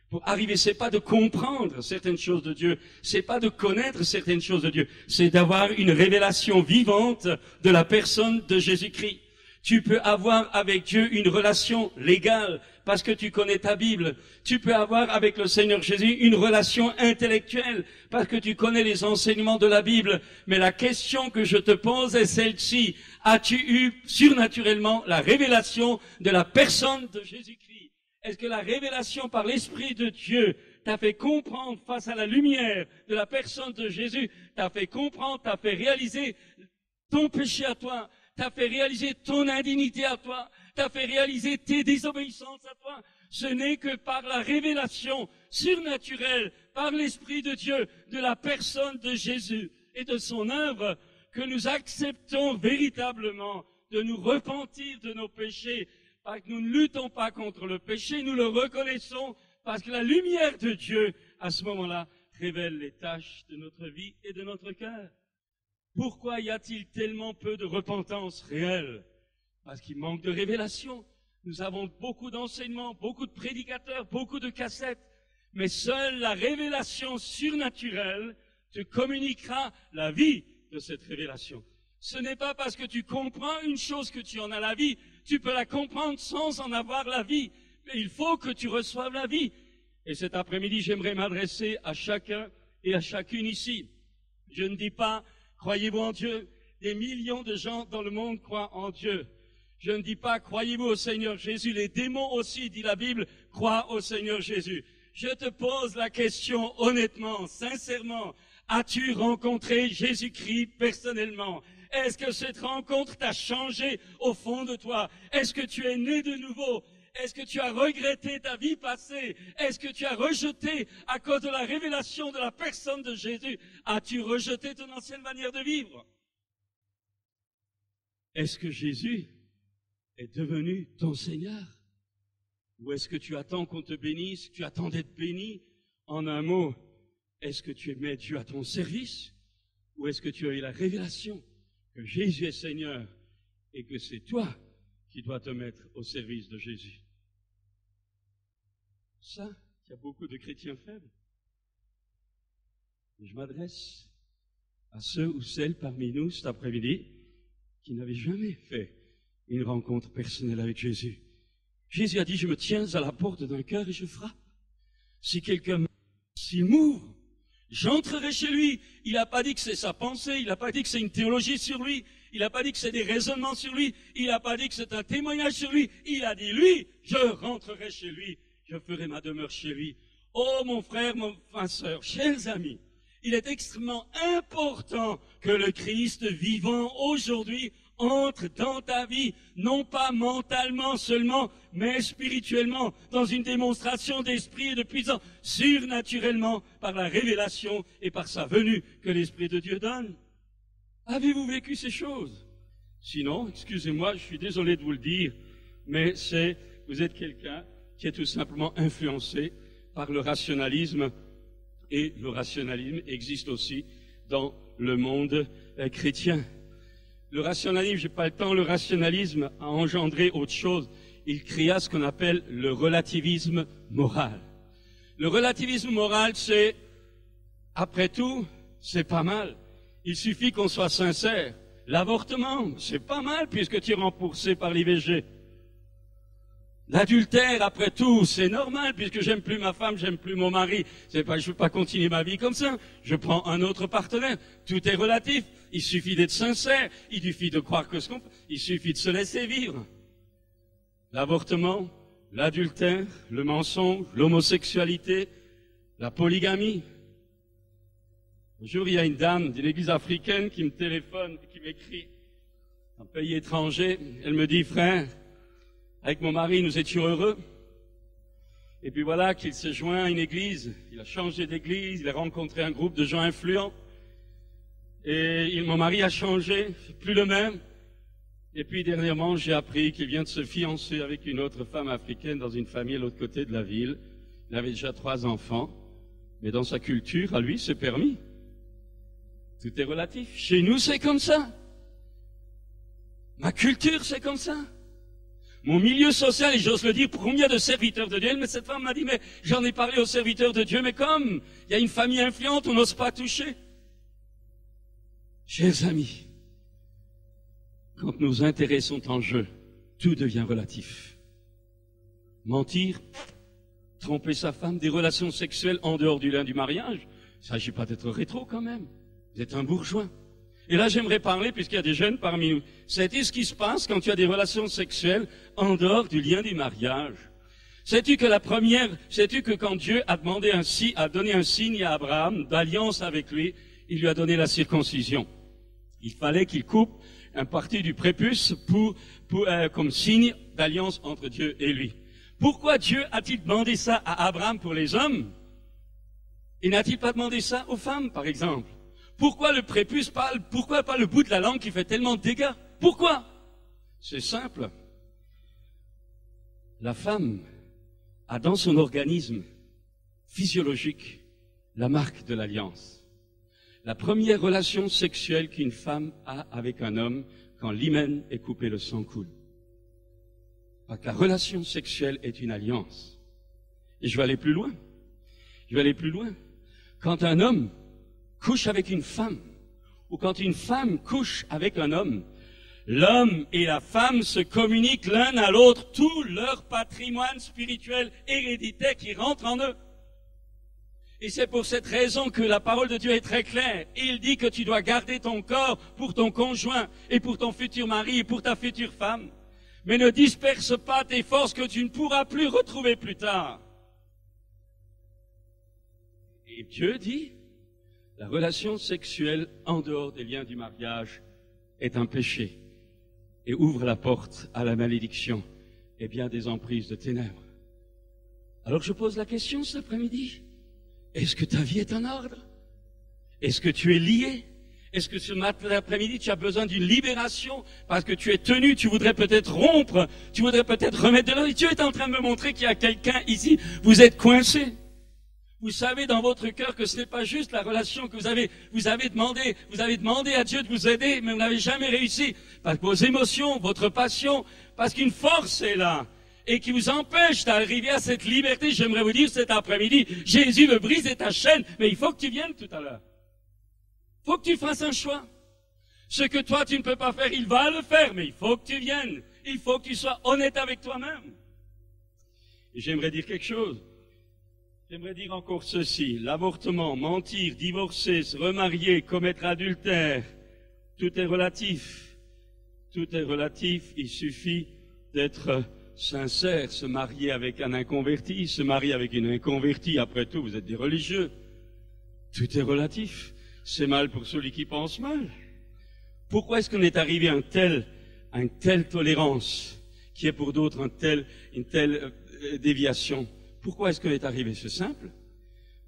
pour arriver, c'est pas de comprendre certaines choses de Dieu, c'est pas de connaître certaines choses de Dieu, c'est d'avoir une révélation vivante de la personne de Jésus-Christ. Tu peux avoir avec Dieu une relation légale parce que tu connais ta Bible. Tu peux avoir avec le Seigneur Jésus une relation intellectuelle parce que tu connais les enseignements de la Bible. Mais la question que je te pose est celle-ci. As-tu eu surnaturellement la révélation de la personne de Jésus-Christ? Est-ce que la révélation par l'Esprit de Dieu t'a fait comprendre face à la lumière de la personne de Jésus, t'a fait comprendre, t'a fait réaliser ton péché à toi, t'a fait réaliser ton indignité à toi, t'a fait réaliser tes désobéissances à toi? Ce n'est que par la révélation surnaturelle, par l'Esprit de Dieu, de la personne de Jésus et de son œuvre, que nous acceptons véritablement de nous repentir de nos péchés, parce que nous ne luttons pas contre le péché, nous le reconnaissons, parce que la lumière de Dieu, à ce moment-là, révèle les tâches de notre vie et de notre cœur. Pourquoi y a-t-il tellement peu de repentance réelle? Parce qu'il manque de révélation. Nous avons beaucoup d'enseignements, beaucoup de prédicateurs, beaucoup de cassettes, mais seule la révélation surnaturelle te communiquera la vie de cette révélation. Ce n'est pas parce que tu comprends une chose que tu en as la vie, tu peux la comprendre sans en avoir la vie, mais il faut que tu reçoives la vie. Et cet après-midi, j'aimerais m'adresser à chacun et à chacune ici. Je ne dis pas, croyez-vous en Dieu? Des millions de gens dans le monde croient en Dieu. Je ne dis pas, croyez-vous au Seigneur Jésus? Les démons aussi, dit la Bible, croient au Seigneur Jésus. Je te pose la question honnêtement, sincèrement. As-tu rencontré Jésus-Christ personnellement? Est-ce que cette rencontre t'a changé au fond de toi? Est-ce que tu es né de nouveau? Est-ce que tu as regretté ta vie passée? Est-ce que tu as rejeté, à cause de la révélation de la personne de Jésus, as-tu rejeté ton ancienne manière de vivre? Est-ce que Jésus est devenu ton Seigneur? Ou est-ce que tu attends qu'on te bénisse? Tu attends d'être béni? En un mot, est-ce que tu mets Dieu à ton service? Ou est-ce que tu as eu la révélation que Jésus est Seigneur et que c'est toi qui dois te mettre au service de Jésus? Ça, il y a beaucoup de chrétiens faibles. Et je m'adresse à ceux ou celles parmi nous cet après-midi qui n'avaient jamais fait une rencontre personnelle avec Jésus. Jésus a dit, je me tiens à la porte d'un cœur et je frappe. Si quelqu'un s'il m'ouvre, j'entrerai chez lui. Il n'a pas dit que c'est sa pensée, il n'a pas dit que c'est une théologie sur lui, il n'a pas dit que c'est des raisonnements sur lui, il n'a pas dit que c'est un témoignage sur lui. Il a dit, lui, je rentrerai chez lui, je ferai ma demeure chez lui. Oh mon frère, ma sœur, chers amis, il est extrêmement important que le Christ vivant aujourd'hui entre dans ta vie, non pas mentalement seulement, mais spirituellement, dans une démonstration d'esprit et de puissance, surnaturellement, par la révélation et par sa venue que l'Esprit de Dieu donne. Avez-vous vécu ces choses? Sinon, excusez-moi, je suis désolé de vous le dire, mais vous êtes quelqu'un qui est tout simplement influencé par le rationalisme, et le rationalisme existe aussi dans le monde chrétien. Le rationalisme, j'ai pas le temps, le rationalisme a engendré autre chose. Il créa ce qu'on appelle le relativisme moral. Le relativisme moral, c'est, après tout, c'est pas mal. Il suffit qu'on soit sincère. L'avortement, c'est pas mal puisque tu es remboursé par l'IVG. L'adultère, après tout, c'est normal, puisque j'aime plus ma femme, j'aime plus mon mari. Je veux pas continuer ma vie comme ça. Je prends un autre partenaire. Tout est relatif. Il suffit d'être sincère. Il suffit de croire que il suffit de se laisser vivre. L'avortement, l'adultère, le mensonge, l'homosexualité, la polygamie. Un jour, il y a une dame d'une église africaine qui me téléphone, qui m'écrit, un pays étranger. Elle me dit, frère, avec mon mari, nous étions heureux. Et puis voilà qu'il s'est joint à une église. Il a changé d'église, il a rencontré un groupe de gens influents. Et mon mari a changé, c'est plus le même. Et puis dernièrement, j'ai appris qu'il vient de se fiancer avec une autre femme africaine dans une famille à l'autre côté de la ville. Il avait déjà 3 enfants. Mais dans sa culture, à lui, c'est permis. Tout est relatif. Chez nous, c'est comme ça. Ma culture, c'est comme ça. Mon milieu social, et j'ose le dire, pour combien de serviteurs de Dieu, mais cette femme m'a dit, mais j'en ai parlé aux serviteurs de Dieu, mais comme il y a une famille influente, on n'ose pas toucher. Chers amis, quand nos intérêts sont en jeu, tout devient relatif. Mentir, tromper sa femme, des relations sexuelles en dehors du lien du mariage, il ne s'agit pas d'être rétro quand même. Vous êtes un bourgeois. Et là, j'aimerais parler, puisqu'il y a des jeunes parmi nous. Sais-tu ce qui se passe quand tu as des relations sexuelles en dehors du lien du mariage? Sais-tu que quand Dieu a donné un signe à Abraham d'alliance avec lui, il lui a donné la circoncision. Il fallait qu'il coupe un parti du prépuce comme signe d'alliance entre Dieu et lui. Pourquoi Dieu a-t-il demandé ça à Abraham pour les hommes? Et n'a-t-il pas demandé ça aux femmes, par exemple? Pourquoi le prépuce parle? Pourquoi pas le bout de la langue qui fait tellement de dégâts? Pourquoi? C'est simple. La femme a dans son organisme physiologique la marque de l'alliance. La première relation sexuelle qu'une femme a avec un homme quand l'hymen est coupé, le sang coule. Parce que la relation sexuelle est une alliance. Et je vais aller plus loin. Quand un homme couche avec une femme, ou quand une femme couche avec un homme, l'homme et la femme se communiquent l'un à l'autre tout leur patrimoine spirituel héréditaire qui rentre en eux. Et c'est pour cette raison que la parole de Dieu est très claire. Il dit que tu dois garder ton corps pour ton conjoint et pour ton futur mari et pour ta future femme. Mais ne disperse pas tes forces que tu ne pourras plus retrouver plus tard. Et Dieu dit, la relation sexuelle en dehors des liens du mariage est un péché et ouvre la porte à la malédiction et bien des emprises de ténèbres. Alors je pose la question cet après-midi. Est-ce que ta vie est en ordre? Est-ce que tu es lié? Est-ce que ce matin après-midi tu as besoin d'une libération parce que tu es tenu, tu voudrais peut-être rompre, tu voudrais peut-être remettre de l'ordre? Dieu est en train de me montrer qu'il y a quelqu'un ici, vous êtes coincé. Vous savez dans votre cœur que ce n'est pas juste la relation que vous avez demandé à Dieu de vous aider, mais vous n'avez jamais réussi. Parce que vos émotions, votre passion, parce qu'une force est là, et qui vous empêche d'arriver à cette liberté. J'aimerais vous dire cet après-midi, Jésus veut briser ta chaîne, mais il faut que tu viennes tout à l'heure. Il faut que tu fasses un choix. Ce que toi tu ne peux pas faire, il va le faire, mais il faut que tu viennes. Il faut que tu sois honnête avec toi-même. Et j'aimerais dire quelque chose. J'aimerais dire encore ceci, l'avortement, mentir, divorcer, se remarier, commettre adultère, tout est relatif. Tout est relatif, il suffit d'être sincère, se marier avec un inconverti, se marier avec une inconvertie, après tout, vous êtes des religieux. Tout est relatif. C'est mal pour celui qui pense mal. Pourquoi est-ce qu'on est arrivé à une telle tolérance qui est pour d'autres une telle déviation? Pourquoi est-ce qu'on est arrivé? C'est simple.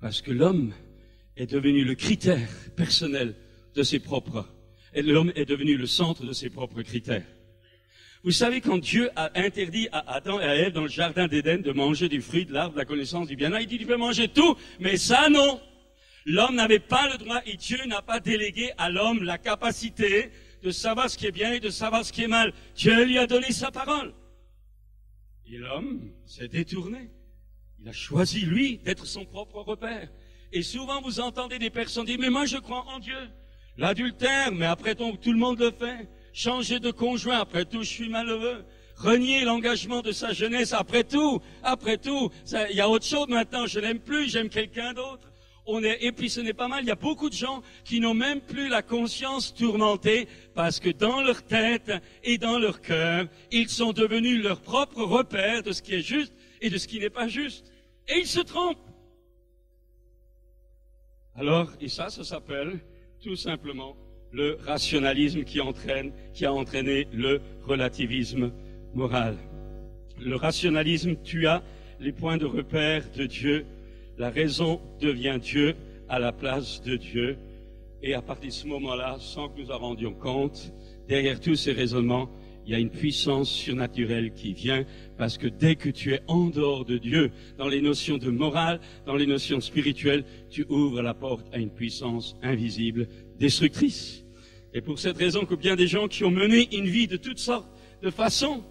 Parce que l'homme est devenu le critère personnel de ses propres, et l'homme est devenu le centre de ses propres critères. Vous savez, quand Dieu a interdit à Adam et à Ève dans le jardin d'Éden de manger du fruit de l'arbre de la connaissance du bien, il dit, tu peux manger tout, mais ça non. L'homme n'avait pas le droit, et Dieu n'a pas délégué à l'homme la capacité de savoir ce qui est bien et de savoir ce qui est mal. Dieu lui a donné sa parole. Et l'homme s'est détourné. Il a choisi, lui, d'être son propre repère. Et souvent, vous entendez des personnes dire, mais moi, je crois en Dieu. L'adultère, mais après tout le monde le fait. Changer de conjoint, après tout, je suis malheureux. Renier l'engagement de sa jeunesse, après tout, il y a autre chose maintenant, je l'aime plus, j'aime quelqu'un d'autre. Et puis ce n'est pas mal, il y a beaucoup de gens qui n'ont même plus la conscience tourmentée parce que dans leur tête et dans leur cœur, ils sont devenus leur propre repère de ce qui est juste et de ce qui n'est pas juste. Et ils se trompent. Alors, et ça s'appelle tout simplement le rationalisme qui a entraîné le relativisme moral. Le rationalisme tua les points de repère de Dieu. La raison devient Dieu à la place de Dieu. Et à partir de ce moment-là, sans que nous en rendions compte, derrière tous ces raisonnements, il y a une puissance surnaturelle qui vient, parce que dès que tu es en dehors de Dieu, dans les notions de morale, dans les notions spirituelles, tu ouvres la porte à une puissance invisible, destructrice. Et pour cette raison que bien des gens qui ont mené une vie de toutes sortes de façons,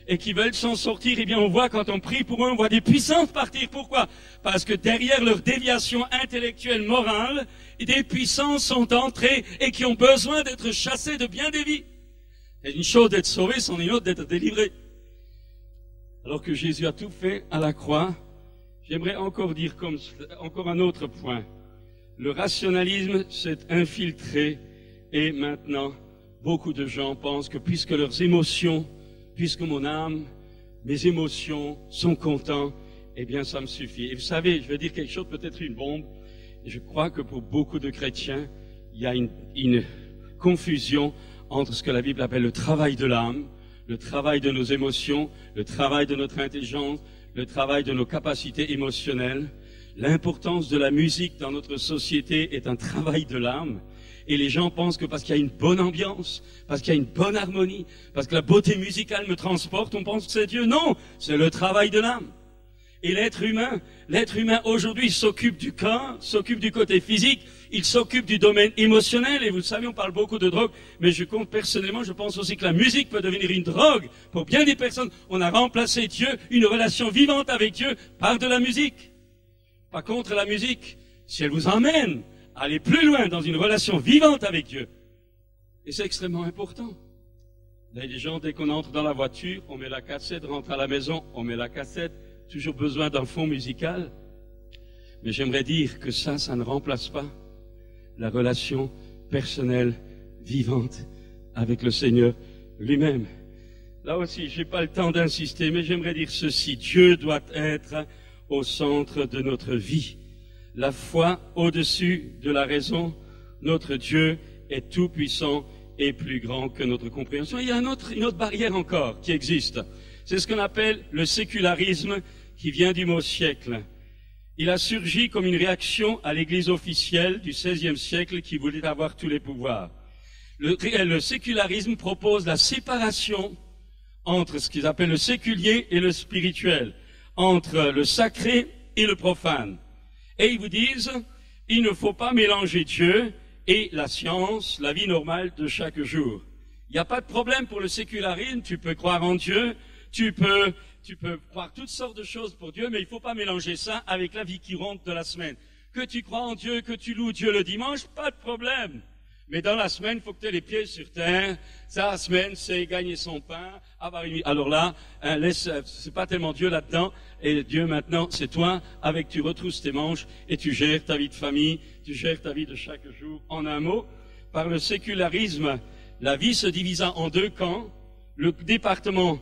et qui veulent s'en sortir, eh bien on voit quand on prie pour eux, on voit des puissances partir. Pourquoi? Parce que derrière leur déviation intellectuelle, morale, des puissances sont entrées et qui ont besoin d'être chassées de bien des vies. C'est une chose d'être sauvé, c'en est une autre d'être délivré. Alors que Jésus a tout fait à la croix, j'aimerais encore dire encore un autre point. Le rationalisme s'est infiltré et maintenant, beaucoup de gens pensent que puisque leurs émotions, puisque mon âme, mes émotions sont contents, eh bien ça me suffit. Et vous savez, je vais dire quelque chose, peut-être une bombe. Je crois que pour beaucoup de chrétiens, il y a une confusion entre ce que la Bible appelle le travail de l'âme, le travail de nos émotions, le travail de notre intelligence, le travail de nos capacités émotionnelles. L'importance de la musique dans notre société est un travail de l'âme. Et les gens pensent que parce qu'il y a une bonne ambiance, parce qu'il y a une bonne harmonie, parce que la beauté musicale me transporte, on pense que c'est Dieu. Non, c'est le travail de l'âme. Et l'être humain aujourd'hui s'occupe du corps, s'occupe du côté physique, il s'occupe du domaine émotionnel. Et vous le savez, on parle beaucoup de drogue, mais je pense aussi que la musique peut devenir une drogue pour bien des personnes. On a remplacé Dieu, une relation vivante avec Dieu, par de la musique. Pas contre la musique, si elle vous emmène à aller plus loin dans une relation vivante avec Dieu. Et c'est extrêmement important. Il y a des gens, dès qu'on entre dans la voiture, on met la cassette, rentre à la maison, on met la cassette, toujours besoin d'un fond musical. Mais j'aimerais dire que ça ne remplace pas la relation personnelle, vivante avec le Seigneur lui-même. Là aussi, j'ai pas le temps d'insister, mais j'aimerais dire ceci. Dieu doit être au centre de notre vie. La foi au-dessus de la raison, notre Dieu est tout puissant et plus grand que notre compréhension. Il y a une autre barrière encore qui existe. C'est ce qu'on appelle le sécularisme qui vient du mot siècle. Il a surgi comme une réaction à l'Église officielle du XVIe siècle qui voulait avoir tous les pouvoirs. Le sécularisme propose la séparation entre ce qu'ils appellent le séculier et le spirituel, entre le sacré et le profane. Et ils vous disent, il ne faut pas mélanger Dieu et la science, la vie normale de chaque jour. Il n'y a pas de problème pour le sécularisme, tu peux croire en Dieu, tu peux croire toutes sortes de choses pour Dieu, mais il ne faut pas mélanger ça avec la vie qui rentre de la semaine. Que tu crois en Dieu, que tu loues Dieu le dimanche, pas de problème. Mais dans la semaine, il faut que tu aies les pieds sur terre. Ça, la semaine, c'est gagner son pain, avoir une vie. Alors là, c'est pas tellement Dieu là-dedans. Et Dieu maintenant, c'est toi, tu retrousses tes manches et tu gères ta vie de famille, tu gères ta vie de chaque jour. En un mot, par le sécularisme, la vie se divisa en deux camps. Le département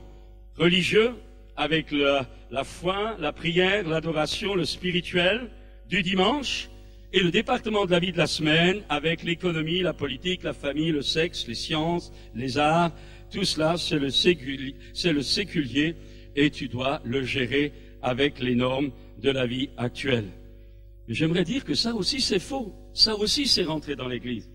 religieux, avec la foi, la prière, l'adoration, le spirituel du dimanche, et le département de la vie de la semaine avec l'économie, la politique, la famille, le sexe, les sciences, les arts. Tout cela, c'est le séculier et tu dois le gérer avec les normes de la vie actuelle. Mais j'aimerais dire que ça aussi c'est faux. Ça aussi c'est rentré dans l'Église.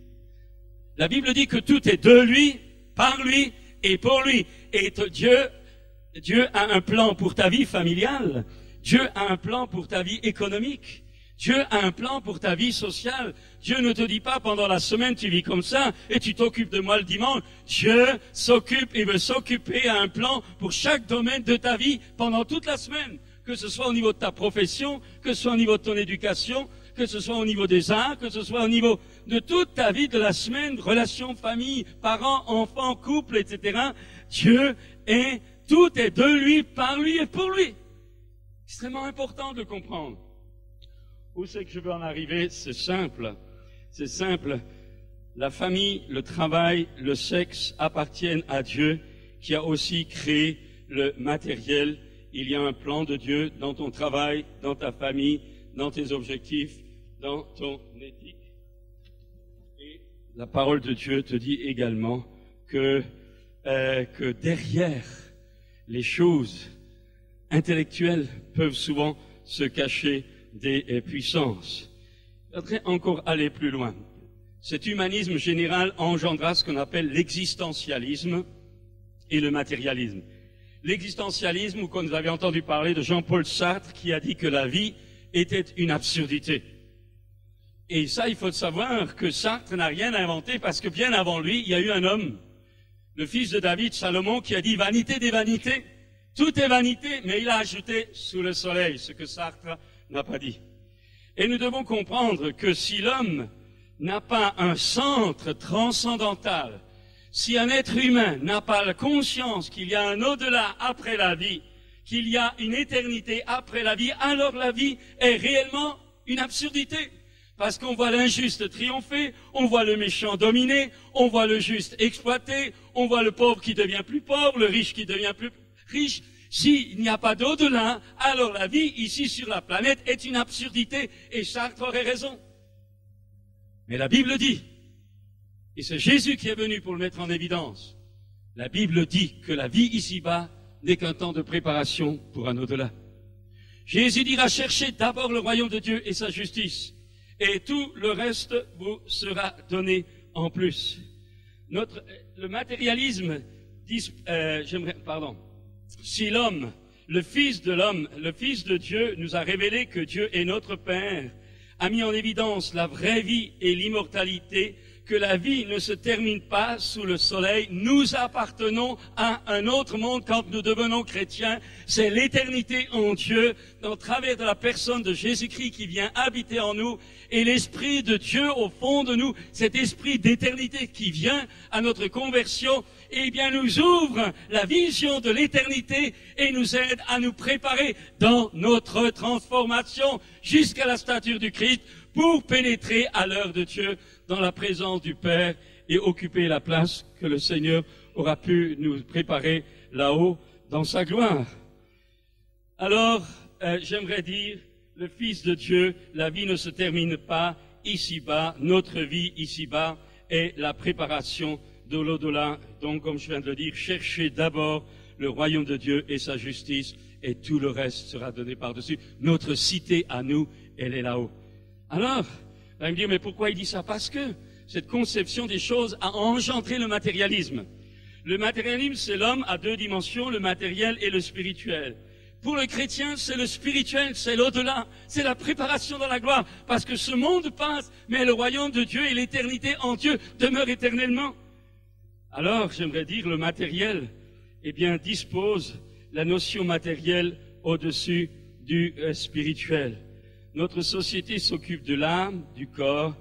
La Bible dit que tout est de lui, par lui et pour lui. Et Dieu a un plan pour ta vie familiale. Dieu a un plan pour ta vie économique. Dieu a un plan pour ta vie sociale. Dieu ne te dit pas pendant la semaine tu vis comme ça et tu t'occupes de moi le dimanche. Dieu s'occupe et veut s'occuper à un plan pour chaque domaine de ta vie pendant toute la semaine. Que ce soit au niveau de ta profession, que ce soit au niveau de ton éducation, que ce soit au niveau des arts, que ce soit au niveau de toute ta vie de la semaine, relations, famille, parents, enfants, couple, etc. Dieu est, tout est de lui, par lui et pour lui. Extrêmement important de comprendre. Où c'est que je veux en arriver? C'est simple. C'est simple. La famille, le travail, le sexe appartiennent à Dieu qui a aussi créé le matériel. Il y a un plan de Dieu dans ton travail, dans ta famille, dans tes objectifs, dans ton éthique. Et la parole de Dieu te dit également que derrière les choses intellectuelles peuvent souvent se cacher des puissances. Je voudrais encore aller plus loin. Cet humanisme général engendra ce qu'on appelle l'existentialisme et le matérialisme. L'existentialisme, ou quand vous avez entendu parler de Jean-Paul Sartre qui a dit que la vie était une absurdité. Et ça, il faut savoir que Sartre n'a rien inventé parce que bien avant lui, il y a eu un homme, le fils de David, Salomon, qui a dit « vanité des vanités ». Tout est vanité, mais il a ajouté « sous le soleil », ce que Sartre n'a pas dit. Et nous devons comprendre que si l'homme n'a pas un centre transcendantal, si un être humain n'a pas la conscience qu'il y a un au-delà après la vie, qu'il y a une éternité après la vie, alors la vie est réellement une absurdité. Parce qu'on voit l'injuste triompher, on voit le méchant dominer, on voit le juste exploiter, on voit le pauvre qui devient plus pauvre, le riche qui devient plus riche. S'il n'y a pas d'au-delà, alors la vie ici sur la planète est une absurdité. Et Sartre aurait raison. Mais la Bible dit, et c'est Jésus qui est venu pour le mettre en évidence, la Bible dit que la vie ici-bas n'est qu'un temps de préparation pour un au-delà. Jésus dira, cherchez d'abord le royaume de Dieu et sa justice, et tout le reste vous sera donné en plus. Le matérialisme, si l'homme, le Fils de Dieu nous a révélé que Dieu est notre Père, a mis en évidence la vraie vie et l'immortalité, que la vie ne se termine pas sous le soleil. Nous appartenons à un autre monde quand nous devenons chrétiens. C'est l'éternité en Dieu, au travers de la personne de Jésus-Christ qui vient habiter en nous. Et l'Esprit de Dieu au fond de nous, cet esprit d'éternité qui vient à notre conversion, eh bien nous ouvre la vision de l'éternité et nous aide à nous préparer dans notre transformation jusqu'à la stature du Christ pour pénétrer à l'heure de Dieu dans la présence du Père et occuper la place que le Seigneur aura pu nous préparer là-haut dans sa gloire. Alors, j'aimerais dire, le Fils de Dieu, la vie ne se termine pas ici-bas, notre vie ici-bas est la préparation de l'au-delà. Donc, comme je viens de le dire, cherchez d'abord le royaume de Dieu et sa justice et tout le reste sera donné par-dessus. Notre cité à nous, elle est là-haut. Alors, vous allez me dire, mais pourquoi il dit ça? Parce que cette conception des choses a engendré le matérialisme. Le matérialisme, c'est l'homme à deux dimensions, le matériel et le spirituel. Pour le chrétien, c'est le spirituel, c'est l'au-delà, c'est la préparation dans la gloire, parce que ce monde passe, mais le royaume de Dieu et l'éternité en Dieu demeurent éternellement. Alors, j'aimerais dire, le matériel, eh bien, dispose la notion matérielle au-dessus du spirituel. Notre société s'occupe de l'âme, du corps,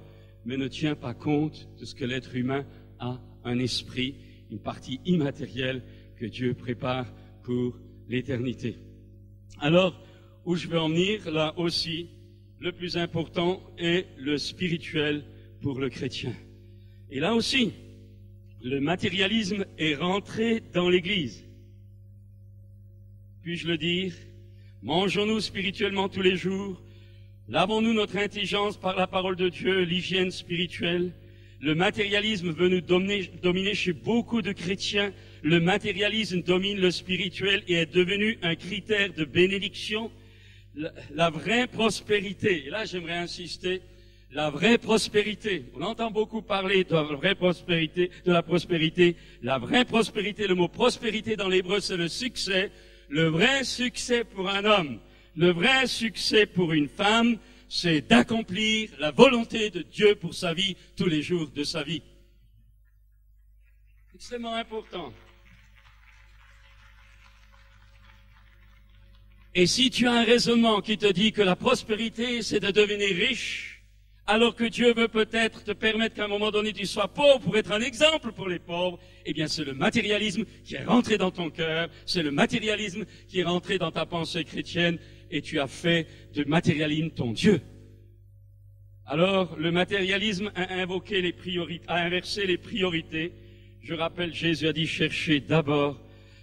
mais ne tient pas compte de ce que l'être humain a, un esprit, une partie immatérielle que Dieu prépare pour l'éternité. Alors, où je veux en venir, là aussi, le plus important est le spirituel pour le chrétien. Et là aussi, le matérialisme est rentré dans l'Église. Puis-je le dire, mangeons-nous spirituellement tous les jours? Lavons-nous notre intelligence par la parole de Dieu, l'hygiène spirituelle. Le matérialisme veut nous dominer chez beaucoup de chrétiens. Le matérialisme domine le spirituel et est devenu un critère de bénédiction. La vraie prospérité, et là j'aimerais insister, la vraie prospérité, on entend beaucoup parler de la vraie prospérité, La vraie prospérité, le mot prospérité dans l'hébreu c'est le succès. Le vrai succès pour un homme, le vrai succès pour une femme, c'est d'accomplir la volonté de Dieu pour sa vie tous les jours de sa vie. C'est extrêmement important. Et si tu as un raisonnement qui te dit que la prospérité, c'est de devenir riche, alors que Dieu veut peut-être te permettre qu'à un moment donné tu sois pauvre pour être un exemple pour les pauvres, eh bien c'est le matérialisme qui est rentré dans ton cœur, c'est le matérialisme qui est rentré dans ta pensée chrétienne, et tu as fait de matérialisme ton Dieu. Alors, le matérialisme a invoqué les priorités, a inversé les priorités. Je rappelle, Jésus a dit, cherchez d'abord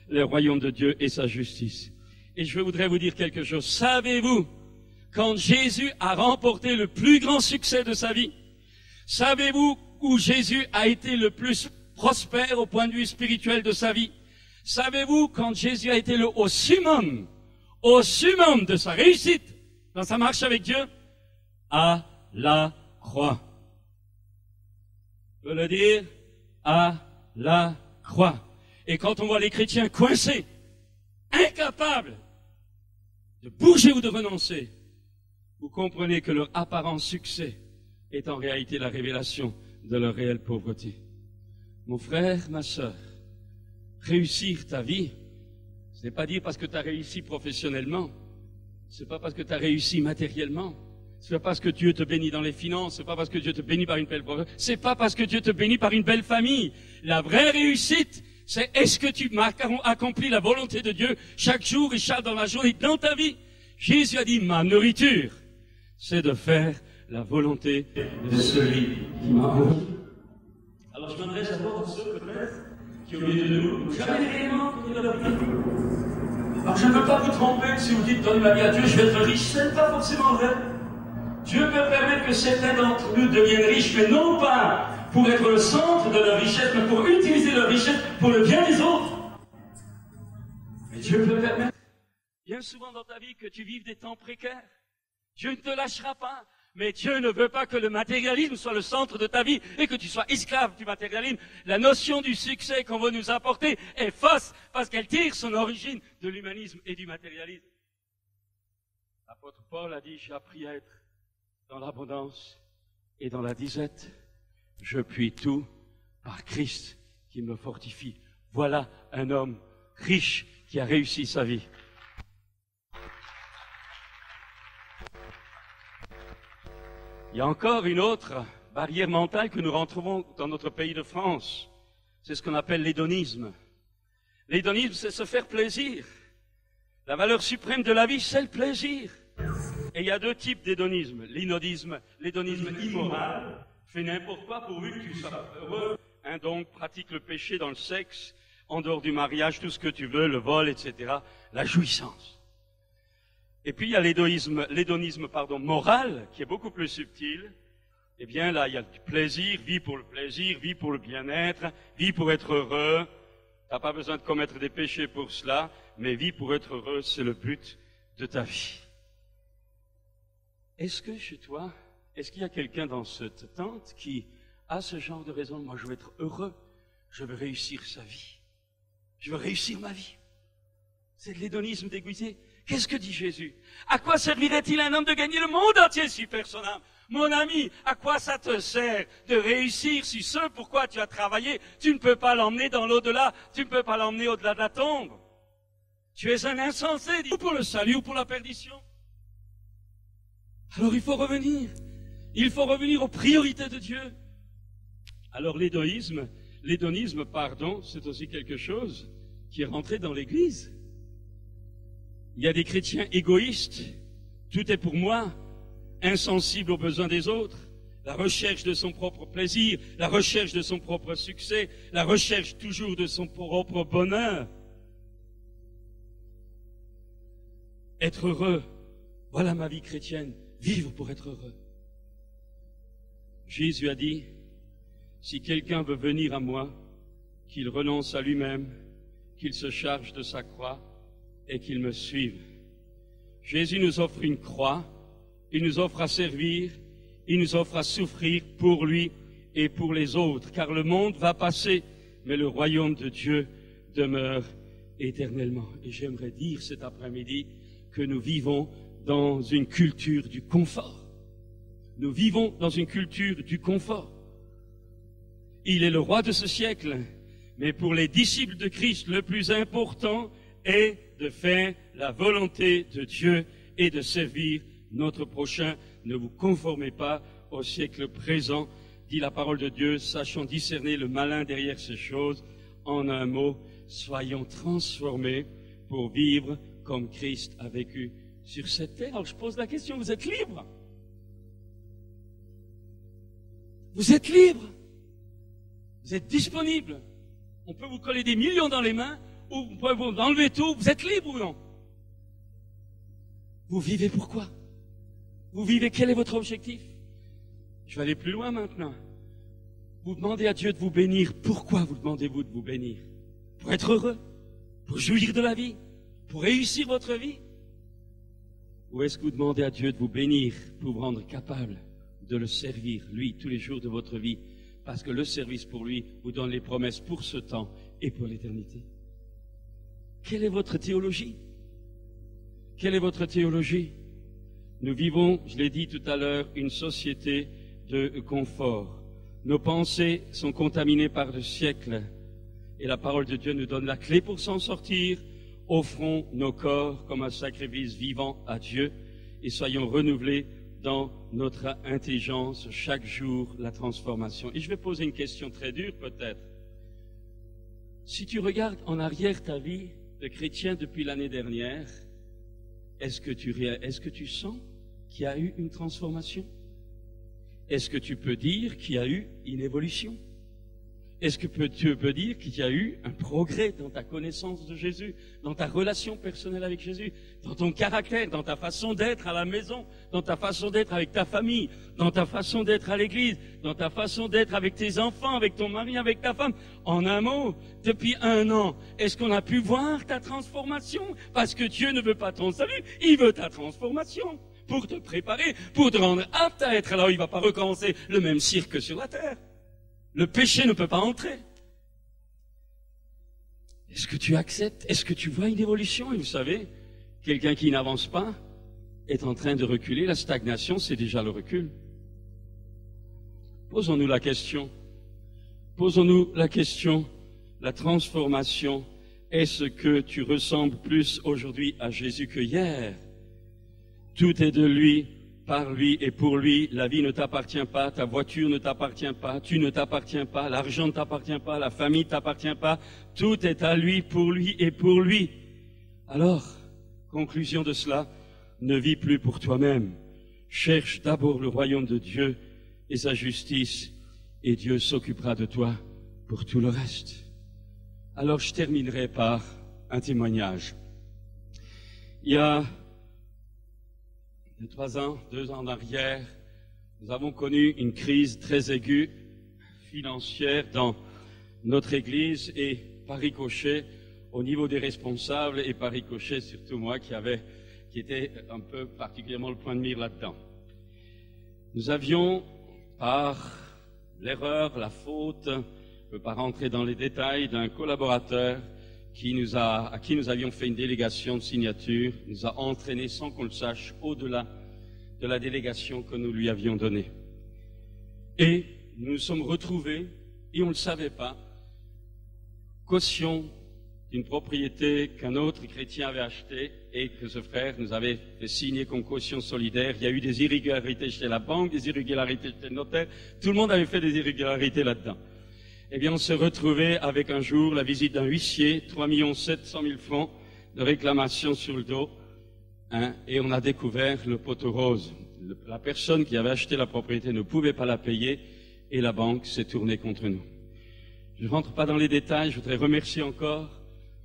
le royaume de Dieu et sa justice. Et je voudrais vous dire quelque chose. Savez-vous, quand Jésus a remporté le plus grand succès de sa vie, savez-vous où Jésus a été le plus prospère au point de vue spirituel de sa vie? Savez-vous quand Jésus a été au summum de sa réussite dans sa marche avec Dieu? À la croix. Je veux le dire, à la croix. Et quand on voit les chrétiens coincés, incapables de bouger ou de renoncer, vous comprenez que leur apparent succès est en réalité la révélation de leur réelle pauvreté. Mon frère, ma sœur, réussir ta vie, ce n'est pas dire parce que tu as réussi professionnellement, ce n'est pas parce que tu as réussi matériellement, ce n'est pas parce que Dieu te bénit dans les finances, ce n'est pas parce que Dieu te bénit par une belle profession, ce n'est pas parce que Dieu te bénit par une belle famille. La vraie réussite, c'est est-ce que tu as accompli la volonté de Dieu chaque jour et chaque dans la journée dans ta vie? Jésus a dit, ma nourriture, c'est de faire la volonté de celui qui m'a envoyé. Alors je m'adresse d'abord à ceux peut-être qui au milieu de nous, jamais réellement connu la vie. Alors je ne veux pas vous tromper si vous dites donner ma vie à Dieu, je vais être riche, ce n'est pas forcément vrai. Dieu peut permettre que certains d'entre nous deviennent riches, mais non pas pour être le centre de leur richesse, mais pour utiliser leur richesse pour le bien des autres. Mais Dieu peut permettre, bien souvent dans ta vie, que tu vives des temps précaires. Dieu ne te lâchera pas, mais Dieu ne veut pas que le matérialisme soit le centre de ta vie et que tu sois esclave du matérialisme. La notion du succès qu'on veut nous apporter est fausse parce qu'elle tire son origine de l'humanisme et du matérialisme. L'apôtre Paul a dit, j'ai appris à être dans l'abondance et dans la disette. Je puis tout par Christ qui me fortifie. Voilà un homme riche qui a réussi sa vie. Il y a encore une autre barrière mentale que nous retrouvons dans notre pays de France. C'est ce qu'on appelle l'hédonisme. L'hédonisme, c'est se faire plaisir. La valeur suprême de la vie, c'est le plaisir. Et il y a deux types d'hédonisme. L'hédonisme immoral, fais n'importe quoi pourvu que tu sois heureux. Donc, pratique le péché dans le sexe, en dehors du mariage, tout ce que tu veux, le vol, etc. La jouissance. Et puis il y a l'hédonisme moral, qui est beaucoup plus subtil. Eh bien là, il y a du plaisir, vie pour le plaisir, vie pour le bien-être, vie pour être heureux. Tu n'as pas besoin de commettre des péchés pour cela, mais vie pour être heureux, c'est le but de ta vie. Est-ce que chez toi, est-ce qu'il y a quelqu'un dans cette tente qui a ce genre de raison? Moi, je veux être heureux, je veux réussir sa vie, je veux réussir ma vie. C'est de l'hédonisme déguisé. Qu'est-ce que dit Jésus? À quoi servirait-il un homme de gagner le monde entier s'il perd son âme? Mon ami, à quoi ça te sert de réussir si ce pourquoi tu as travaillé, tu ne peux pas l'emmener dans l'au-delà, tu ne peux pas l'emmener au-delà de la tombe? Tu es un insensé, ou pour le salut ou pour la perdition. Alors il faut revenir aux priorités de Dieu. Alors l'hédonisme, c'est aussi quelque chose qui est rentré dans l'Église. Il y a des chrétiens égoïstes, tout est pour moi, insensibles aux besoins des autres, la recherche de son propre plaisir, la recherche de son propre succès, la recherche toujours de son propre bonheur. Être heureux, voilà ma vie chrétienne. vivre pour être heureux. Jésus a dit, si quelqu'un veut venir à moi, qu'il renonce à lui-même, qu'il se charge de sa croix et qu'il me suive. Jésus nous offre une croix, il nous offre à servir, il nous offre à souffrir pour lui et pour les autres, car le monde va passer, mais le royaume de Dieu demeure éternellement. Et j'aimerais dire cet après-midi que nous vivons dans une culture du confort. Nous vivons dans une culture du confort. Il est le roi de ce siècle, mais pour les disciples de Christ, le plus important est de faire la volonté de Dieu et de servir notre prochain. Ne vous conformez pas au siècle présent, dit la parole de Dieu, sachant discerner le malin derrière ces choses. En un mot, soyons transformés pour vivre comme Christ a vécu sur cette terre. Alors je pose la question, vous êtes libre? Vous êtes libre? Vous êtes disponible? On peut vous coller des millions dans les mains, ou on peut vous enlever tout. Vous êtes libre ou non? Vous vivez pourquoi? Vous vivez, quel est votre objectif? Je vais aller plus loin maintenant. Vous demandez à Dieu de vous bénir. Pourquoi vous demandez-vous de vous bénir? Pour être heureux? Pour jouir de la vie? Pour réussir votre vie? Ou est-ce que vous demandez à Dieu de vous bénir pour vous rendre capable de le servir, lui, tous les jours de votre vie? Parce que le service pour lui vous donne les promesses pour ce temps et pour l'éternité. Quelle est votre théologie? Quelle est votre théologie? Nous vivons, je l'ai dit tout à l'heure, une société de confort. Nos pensées sont contaminées par le siècle et la parole de Dieu nous donne la clé pour s'en sortir. Offrons nos corps comme un sacrifice vivant à Dieu et soyons renouvelés dans notre intelligence chaque jour, la transformation. Et je vais poser une question très dure peut-être. Si tu regardes en arrière ta vie de chrétien depuis l'année dernière, est-ce que tu sens qu'il y a eu une transformation? Est-ce que tu peux dire qu'il y a eu une évolution? Est-ce que tu peux dire qu'il y a eu un progrès dans ta connaissance de Jésus, dans ta relation personnelle avec Jésus, dans ton caractère, dans ta façon d'être à la maison, dans ta façon d'être avec ta famille, dans ta façon d'être à l'église, dans ta façon d'être avec tes enfants, avec ton mari, avec ta femme? En un mot, depuis 1 an, est-ce qu'on a pu voir ta transformation? Parce que Dieu ne veut pas ton salut, il veut ta transformation pour te préparer, pour te rendre apte à être là où il ne va pas recommencer le même cirque sur la terre. Le péché ne peut pas entrer. Est-ce que tu acceptes? Est-ce que tu vois une évolution? Et vous savez, quelqu'un qui n'avance pas est en train de reculer. La stagnation, c'est déjà le recul. Posons-nous la question. Posons-nous la question. La transformation, est-ce que tu ressembles plus aujourd'hui à Jésus que hier? Tout est de lui, par lui et pour lui. La vie ne t'appartient pas, ta voiture ne t'appartient pas, tu ne t'appartiens pas, l'argent ne t'appartient pas, la famille ne t'appartient pas. Tout est à lui, pour lui et pour lui. Alors, conclusion de cela, ne vis plus pour toi-même. Cherche d'abord le royaume de Dieu et sa justice, et Dieu s'occupera de toi pour tout le reste. Alors, je terminerai par un témoignage. Il y a 2 ans en arrière, nous avons connu une crise très aiguë financière dans notre Église et par ricochet au niveau des responsables et par ricochet surtout moi qui était un peu particulièrement le point de mire là-dedans. Nous avions par l'erreur, la faute, je ne peux pas rentrer dans les détails, d'un collaborateur à qui nous avions fait une délégation de signature, nous a entraînés sans qu'on le sache au-delà de la délégation que nous lui avions donnée. Et nous nous sommes retrouvés, et on ne le savait pas, caution d'une propriété qu'un autre chrétien avait achetée et que ce frère nous avait fait signer comme caution solidaire. Il y a eu des irrégularités chez la banque, des irrégularités chez le notaire, tout le monde avait fait des irrégularités là-dedans. Eh bien, on s'est retrouvé avec un jour la visite d'un huissier, 3 700 000 francs de réclamation sur le dos, et on a découvert le poteau rose. La personne qui avait acheté la propriété ne pouvait pas la payer, et la banque s'est tournée contre nous. Je ne rentre pas dans les détails, je voudrais remercier encore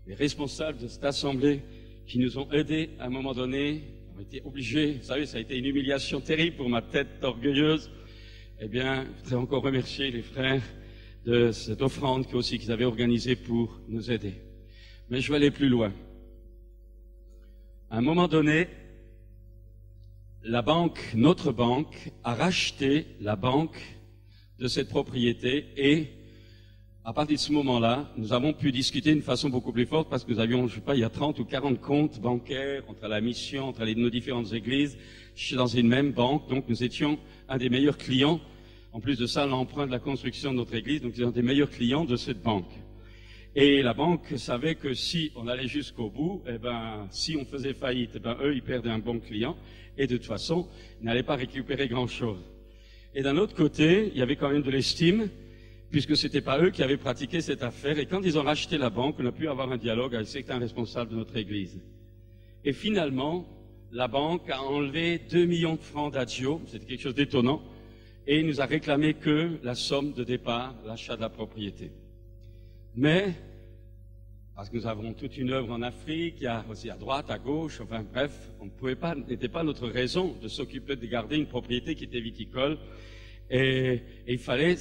les responsables de cette assemblée qui nous ont aidés à un moment donné, ont été obligés, vous savez, ça a été une humiliation terrible pour ma tête orgueilleuse. Eh bien, je voudrais encore remercier les frères de cette offrande qu'ils avaient organisée pour nous aider. Mais je vais aller plus loin. À un moment donné, la banque, notre banque, a racheté la banque de cette propriété et à partir de ce moment-là, nous avons pu discuter d'une façon beaucoup plus forte parce que nous avions, je ne sais pas, il y a 30 ou 40 comptes bancaires entre la mission, entre nos différentes églises, dans une même banque. Donc nous étions un des meilleurs clients. En plus de ça, l'emprunt de la construction de notre église, donc nous étions un des meilleurs clients de cette banque. Et la banque savait que si on allait jusqu'au bout, eh ben, si on faisait faillite, eh ben, eux, ils perdaient un bon client et de toute façon, ils n'allaient pas récupérer grand-chose. Et d'un autre côté, il y avait quand même de l'estime, puisque ce n'était pas eux qui avaient pratiqué cette affaire. Et quand ils ont racheté la banque, on a pu avoir un dialogue avec certains responsables de notre église. Et finalement, la banque a enlevé 2 millions de francs d'agio, c'était quelque chose d'étonnant, et nous a réclamé que la somme de départ, l'achat de la propriété. Mais, parce que nous avons toute une œuvre en Afrique, il y a aussi à droite, à gauche, enfin bref, n'était pas notre raison de s'occuper de garder une propriété qui était viticole. Et il fallait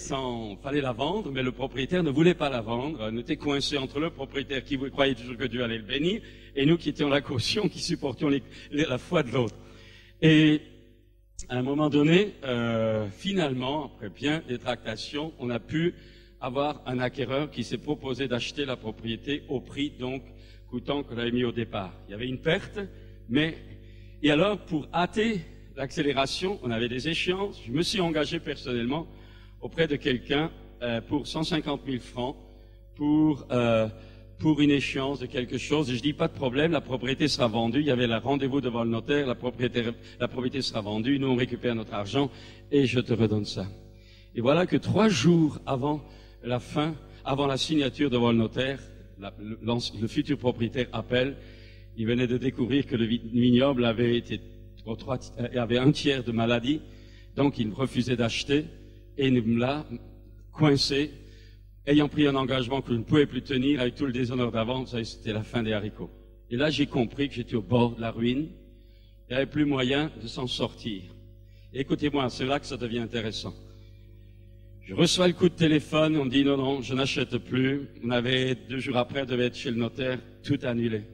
la vendre, mais le propriétaire ne voulait pas la vendre. On était coincé entre le propriétaire qui croyait toujours que Dieu allait le bénir et nous qui étions la caution, qui supportions la foi de l'autre. Et à un moment donné, finalement, après bien des tractations, on a pu avoir un acquéreur qui s'est proposé d'acheter la propriété au prix donc coûtant qu'on avait mis au départ. Il y avait une perte, et alors pour hâter l'accélération, on avait des échéances. Je me suis engagé personnellement auprès de quelqu'un pour 150 000 francs pour une échéance de quelque chose. Et je dis pas de problème, la propriété sera vendue. Il y avait le rendez-vous devant le notaire, la propriété sera vendue. Nous on récupère notre argent et je te redonne ça. Et voilà que 3 jours avant la signature devant le notaire, le futur propriétaire appelle. Il venait de découvrir que le vignoble avait un tiers de maladie, donc il refusait d'acheter et il me l'a coincé, ayant pris un engagement que je ne pouvais plus tenir avec tout le déshonneur d'avant. C'était la fin des haricots. Et là, j'ai compris que j'étais au bord de la ruine. Il n'y avait plus moyen de s'en sortir. Et écoutez-moi, c'est là que ça devient intéressant. Je reçois le coup de téléphone, on me dit non, je n'achète plus. On avait 2 jours après, on devait être chez le notaire, tout annulé.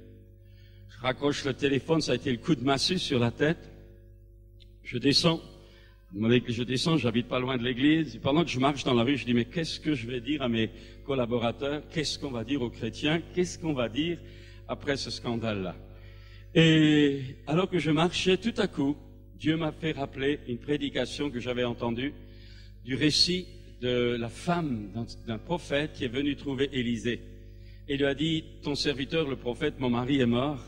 Je raccroche le téléphone, ça a été le coup de massue sur la tête. Je descends, j'habite pas loin de l'église. Et pendant que je marche dans la rue, je dis mais qu'est-ce que je vais dire à mes collaborateurs? Qu'est-ce qu'on va dire aux chrétiens? Qu'est-ce qu'on va dire après ce scandale-là? Et alors que je marchais, tout à coup, Dieu m'a fait rappeler une prédication que j'avais entendue du récit de la femme d'un prophète qui est venu trouver Élisée. Et lui a dit, ton serviteur, le prophète, mon mari est mort.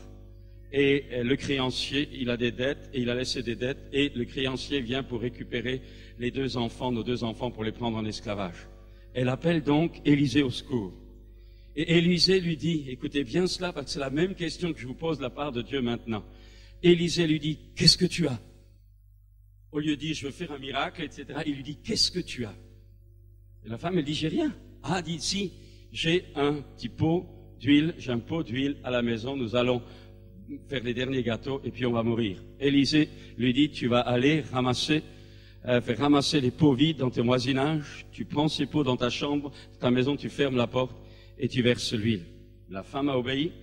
Et le créancier, il a des dettes, et il a laissé des dettes, et le créancier vient pour récupérer nos 2 enfants, pour les prendre en esclavage. Elle appelle donc Élisée au secours. Et Élisée lui dit, écoutez bien cela, parce que c'est la même question que je vous pose de la part de Dieu maintenant. Élisée lui dit, qu'est-ce que tu as? Au lieu de dire, je veux faire un miracle, etc., il lui dit, qu'est-ce que tu as? Et la femme, elle dit, j'ai rien. Ah, dit, si, j'ai un petit pot d'huile, j'ai un pot d'huile à la maison, nous allons faire les derniers gâteaux et puis on va mourir. Élisée lui dit, tu vas aller faire ramasser les pots vides dans tes voisinages, tu prends ces pots dans ta chambre, ta maison, tu fermes la porte et tu verses l'huile. La femme a obéi,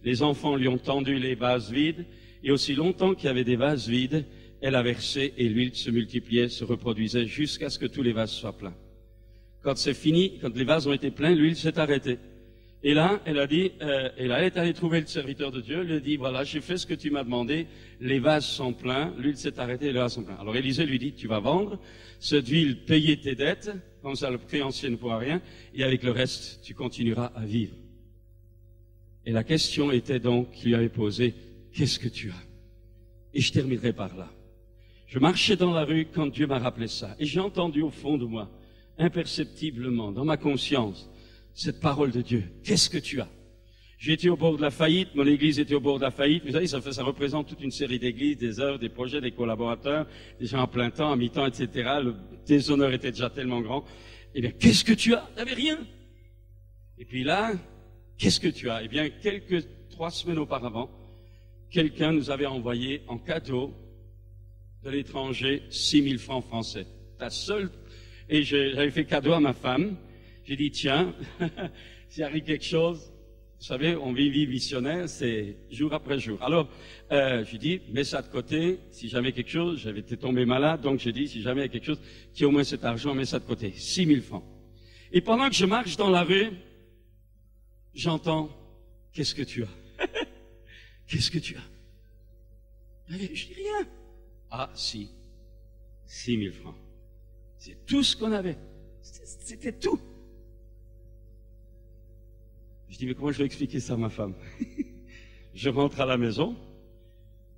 les enfants lui ont tendu les vases vides et aussi longtemps qu'il y avait des vases vides, elle a versé et l'huile se multipliait, se reproduisait jusqu'à ce que tous les vases soient pleins. Quand c'est fini, quand les vases ont été pleins, l'huile s'est arrêtée. Et là, elle a dit, elle est allée trouver le serviteur de Dieu, elle lui a dit, voilà, j'ai fait ce que tu m'as demandé, les vases sont pleins, l'huile s'est arrêtée, les vases sont pleins. Alors Élisée lui dit, tu vas vendre cette huile, payer tes dettes, comme ça le créancier ne pourra rien, et avec le reste, tu continueras à vivre. Et la question était donc, qu'il lui avait posée, qu'est-ce que tu as? Et je terminerai par là. Je marchais dans la rue quand Dieu m'a rappelé ça, et j'ai entendu au fond de moi, imperceptiblement, dans ma conscience, cette parole de Dieu. Qu'est-ce que tu as? J'étais au bord de la faillite, mon église était au bord de la faillite. Vous savez, ça représente toute une série d'églises, des œuvres, des projets, des collaborateurs, des gens à plein temps, à mi-temps, etc. Le déshonneur était déjà tellement grand. Eh bien, qu'est-ce que tu as? T'avais rien. Et puis là, qu'est-ce que tu as? Eh bien, 3 semaines auparavant, quelqu'un nous avait envoyé en cadeau de l'étranger 6 000 francs français. Ta seule... Et j'avais fait cadeau à ma femme. J'ai dit, tiens, s'il arrive quelque chose, vous savez, on vit une vie missionnaire, c'est jour après jour. Alors, j'ai dit, mets ça de côté, si jamais quelque chose, j'avais été tombé malade, donc j'ai dit, si jamais il y a quelque chose, qui a au moins cet argent, mets ça de côté. 6 000 francs. Et pendant que je marche dans la rue, j'entends, qu'est-ce que tu as? Qu'est-ce que tu as? Je dis rien. Ah, si. 6 000 francs. C'est tout ce qu'on avait. C'était tout. Je dis, mais comment je vais expliquer ça à ma femme? Je rentre à la maison.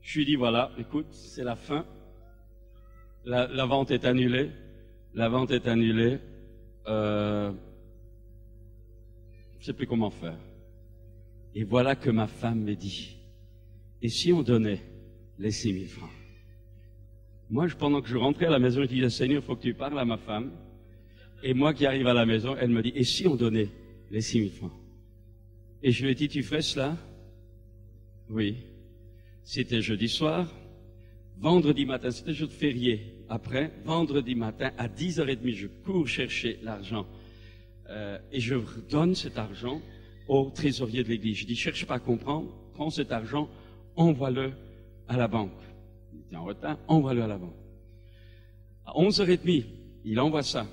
Je lui dis, voilà, écoute, c'est la fin. La vente est annulée. La vente est annulée. Je ne sais plus comment faire. Et voilà que ma femme me dit, et si on donnait les 6 000 francs? Moi, pendant que je rentrais à la maison, je disais, Seigneur, il faut que tu parles à ma femme. Et moi qui arrive à la maison, elle me dit, et si on donnait les 6 000 francs? Et je lui ai dit, tu ferais cela? Oui. C'était jeudi soir. Vendredi matin, c'était jour férié. Après, vendredi matin, à 10h30, je cours chercher l'argent. Et je donne cet argent au trésorier de l'église. Je dis, cherche pas à comprendre, prends cet argent, envoie-le à la banque. Il était en retard, envoie-le à la banque. À 11h30, il envoie ça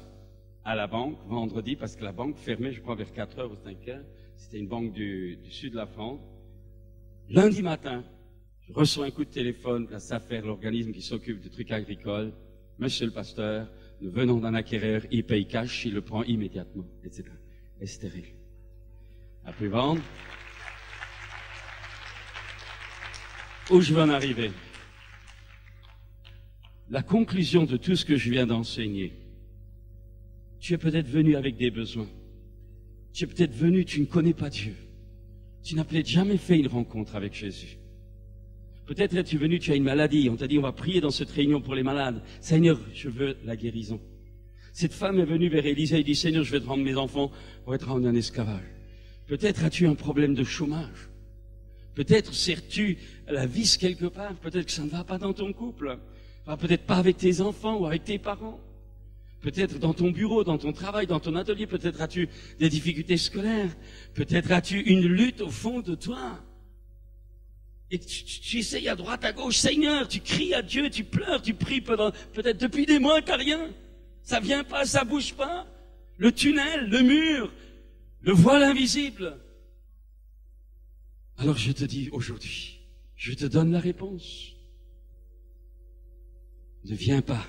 à la banque, vendredi, parce que la banque fermait, je crois, vers 4h ou 5h. C'était une banque du sud de la France. Lundi matin, je reçois un coup de téléphone de la SAFER, l'organisme qui s'occupe des trucs agricoles. Monsieur le pasteur, nous venons d'un acquéreur, il paye cash, il le prend immédiatement, etc. Et c'était réglé. A pu vendre. Où je veux en arriver? La conclusion de tout ce que je viens d'enseigner. Tu es peut-être venu avec des besoins. Tu es peut-être venu, tu ne connais pas Dieu. Tu n'as peut-être jamais fait une rencontre avec Jésus. Peut-être es-tu venu, tu as une maladie. On t'a dit, on va prier dans cette réunion pour les malades. Seigneur, je veux la guérison. Cette femme est venue vers Élisée et dit, Seigneur, je vais te rendre mes enfants pour être rendus en esclavage. Peut-être as-tu un problème de chômage. Peut-être sers-tu la vis quelque part. Peut-être que ça ne va pas dans ton couple. Peut-être pas avec tes enfants ou avec tes parents. Peut-être dans ton bureau, dans ton travail, dans ton atelier. Peut-être as-tu des difficultés scolaires. Peut-être as-tu une lutte au fond de toi. Et tu essayes à droite, à gauche. Seigneur, tu cries à Dieu, tu pleures, tu pries peut-être depuis des mois, t'as rien. Ça vient pas, ça bouge pas. Le tunnel, le mur, le voile invisible. Alors je te dis aujourd'hui, je te donne la réponse. Ne viens pas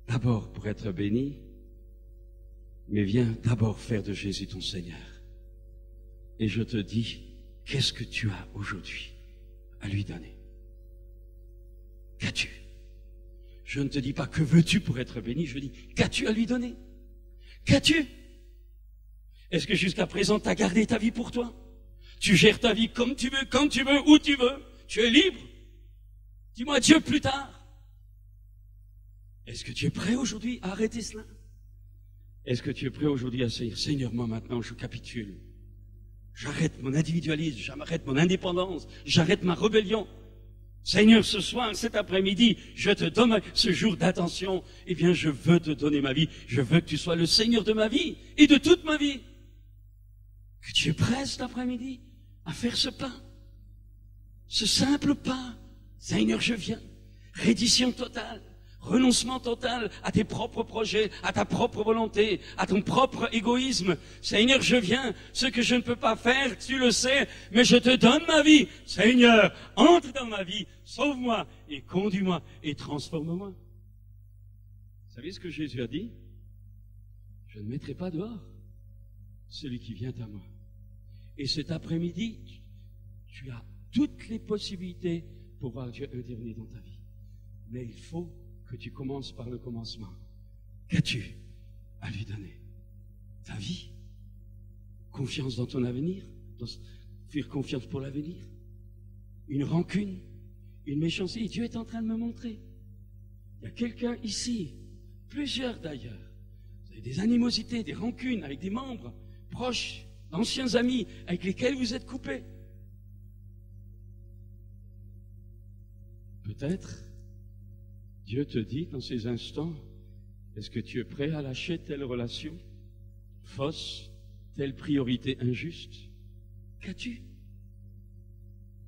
d'abord pour être béni, mais viens d'abord faire de Jésus ton Seigneur. Et je te dis, qu'est-ce que tu as aujourd'hui à lui donner? Qu'as-tu? Je ne te dis pas que veux-tu pour être béni, je dis, qu'as-tu à lui donner? Qu'as-tu? Est-ce que jusqu'à présent tu as gardé ta vie pour toi? Tu gères ta vie comme tu veux, quand tu veux, où tu veux. Tu es libre. Dis-moi Dieu plus tard. Est-ce que tu es prêt aujourd'hui à arrêter cela? Est-ce que tu es prêt aujourd'hui à dire, Seigneur, moi maintenant je capitule. J'arrête mon individualisme, j'arrête mon indépendance, j'arrête ma rébellion. Seigneur, ce soir, cet après-midi, je te donne ce jour d'attention. Eh bien, je veux te donner ma vie. Je veux que tu sois le Seigneur de ma vie et de toute ma vie. Que tu es prêt cet après-midi à faire ce pas. Ce simple pas. Seigneur, je viens. Reddition totale. Renoncement total à tes propres projets, à ta propre volonté, à ton propre égoïsme. Seigneur, je viens. Ce que je ne peux pas faire, tu le sais, mais je te donne ma vie. Seigneur, entre dans ma vie, sauve-moi et conduis-moi et transforme-moi. Vous savez ce que Jésus a dit? Je ne mettrai pas dehors celui qui vient à moi. Et cet après-midi, tu as toutes les possibilités pour voir Dieu intervenir dans ta vie. Mais il faut que tu commences par le commencement. Qu'as-tu à lui donner? Ta vie? Confiance dans ton avenir? Faire confiance pour l'avenir? Une rancune? Une méchanceté? Et Dieu est en train de me montrer. Il y a quelqu'un ici, plusieurs d'ailleurs. Vous avez des animosités, des rancunes avec des membres proches, d'anciens amis avec lesquels vous êtes coupés. Peut-être Dieu te dit dans ces instants, est-ce que tu es prêt à lâcher telle relation fausse, telle priorité injuste? Qu'as-tu?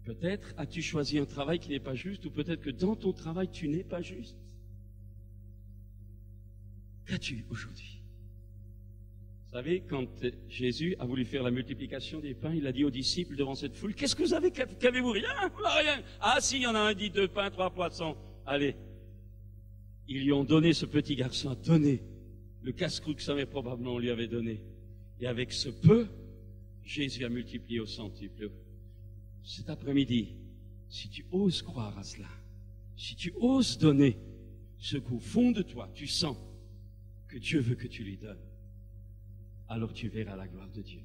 Peut-être as-tu choisi un travail qui n'est pas juste, ou peut-être que dans ton travail tu n'es pas juste. Qu'as-tu aujourd'hui? Vous savez, quand Jésus a voulu faire la multiplication des pains, il a dit aux disciples devant cette foule, qu'est-ce que vous avez? Qu'avez-vous? Rien? Rien. Ah si, il y en a un dit 2 pains, 3 poissons. Allez. Ils lui ont donné, ce petit garçon a donné le casse-croûte que sa mère probablement lui avait donné. Et avec ce peu, Jésus a multiplié au centuple. Cet après-midi, si tu oses croire à cela, si tu oses donner ce qu'au fond de toi, tu sens que Dieu veut que tu lui donnes, alors tu verras la gloire de Dieu.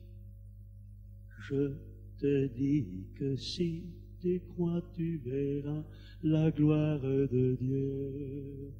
Je te dis que si tu crois, tu verras la gloire de Dieu.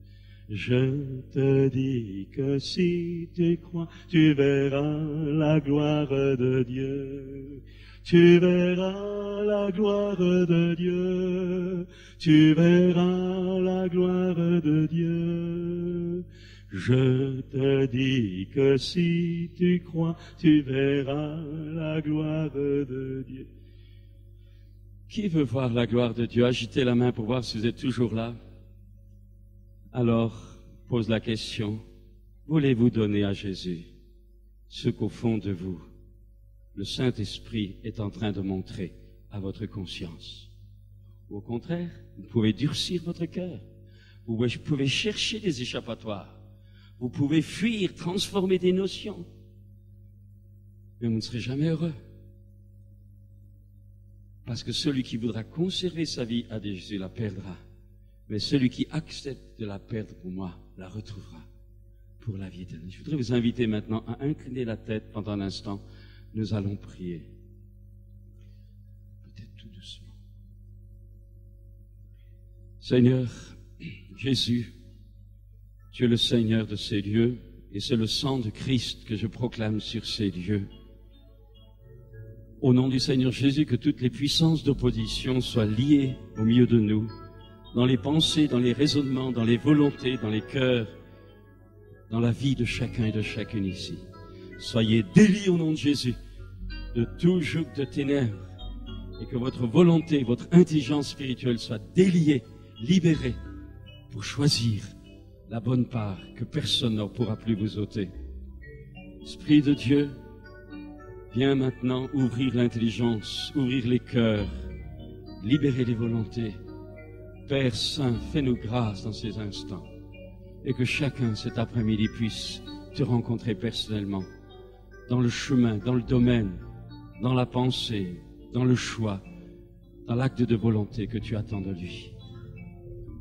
Je te dis que si tu crois, tu verras la gloire de Dieu. Tu verras la gloire de Dieu. Tu verras la gloire de Dieu. Je te dis que si tu crois, tu verras la gloire de Dieu. Qui veut voir la gloire de Dieu? Agitez la main pour voir si vous êtes toujours là. Alors, pose la question, voulez-vous donner à Jésus ce qu'au fond de vous, le Saint-Esprit est en train de montrer à votre conscience? Ou au contraire, vous pouvez durcir votre cœur. Vous pouvez chercher des échappatoires. Vous pouvez fuir, transformer des notions. Mais vous ne serez jamais heureux. Parce que celui qui voudra conserver sa vie à Jésus la perdra. Mais celui qui accepte de la perdre pour moi, la retrouvera pour la vie éternelle. Je voudrais vous inviter maintenant à incliner la tête pendant un instant. Nous allons prier. Peut-être tout doucement. Seigneur Jésus, tu es le Seigneur de ces lieux et c'est le sang de Christ que je proclame sur ces lieux. Au nom du Seigneur Jésus, que toutes les puissances d'opposition soient liées au milieu de nous, dans les pensées, dans les raisonnements, dans les volontés, dans les cœurs, dans la vie de chacun et de chacune ici. Soyez déliés au nom de Jésus de tout joug de ténèbres et que votre volonté, votre intelligence spirituelle soit déliée, libérée pour choisir la bonne part que personne ne pourra plus vous ôter. Esprit de Dieu, viens maintenant ouvrir l'intelligence, ouvrir les cœurs, libérer les volontés. Père Saint, fais-nous grâce dans ces instants et que chacun cet après-midi puisse te rencontrer personnellement dans le chemin, dans le domaine, dans la pensée, dans le choix, dans l'acte de volonté que tu attends de lui.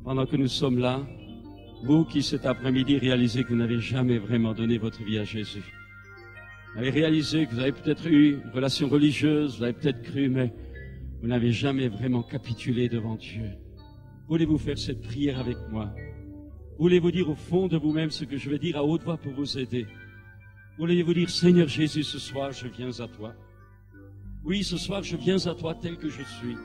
Pendant que nous sommes là, vous qui cet après-midi réalisez que vous n'avez jamais vraiment donné votre vie à Jésus, vous avez réalisé que vous avez peut-être eu une relation religieuse, vous avez peut-être cru, mais vous n'avez jamais vraiment capitulé devant Dieu. Voulez-vous faire cette prière avec moi? Voulez-vous dire au fond de vous-même ce que je vais dire à haute voix pour vous aider? Voulez-vous dire, Seigneur Jésus, ce soir, je viens à toi. Oui, ce soir, je viens à toi tel que je suis.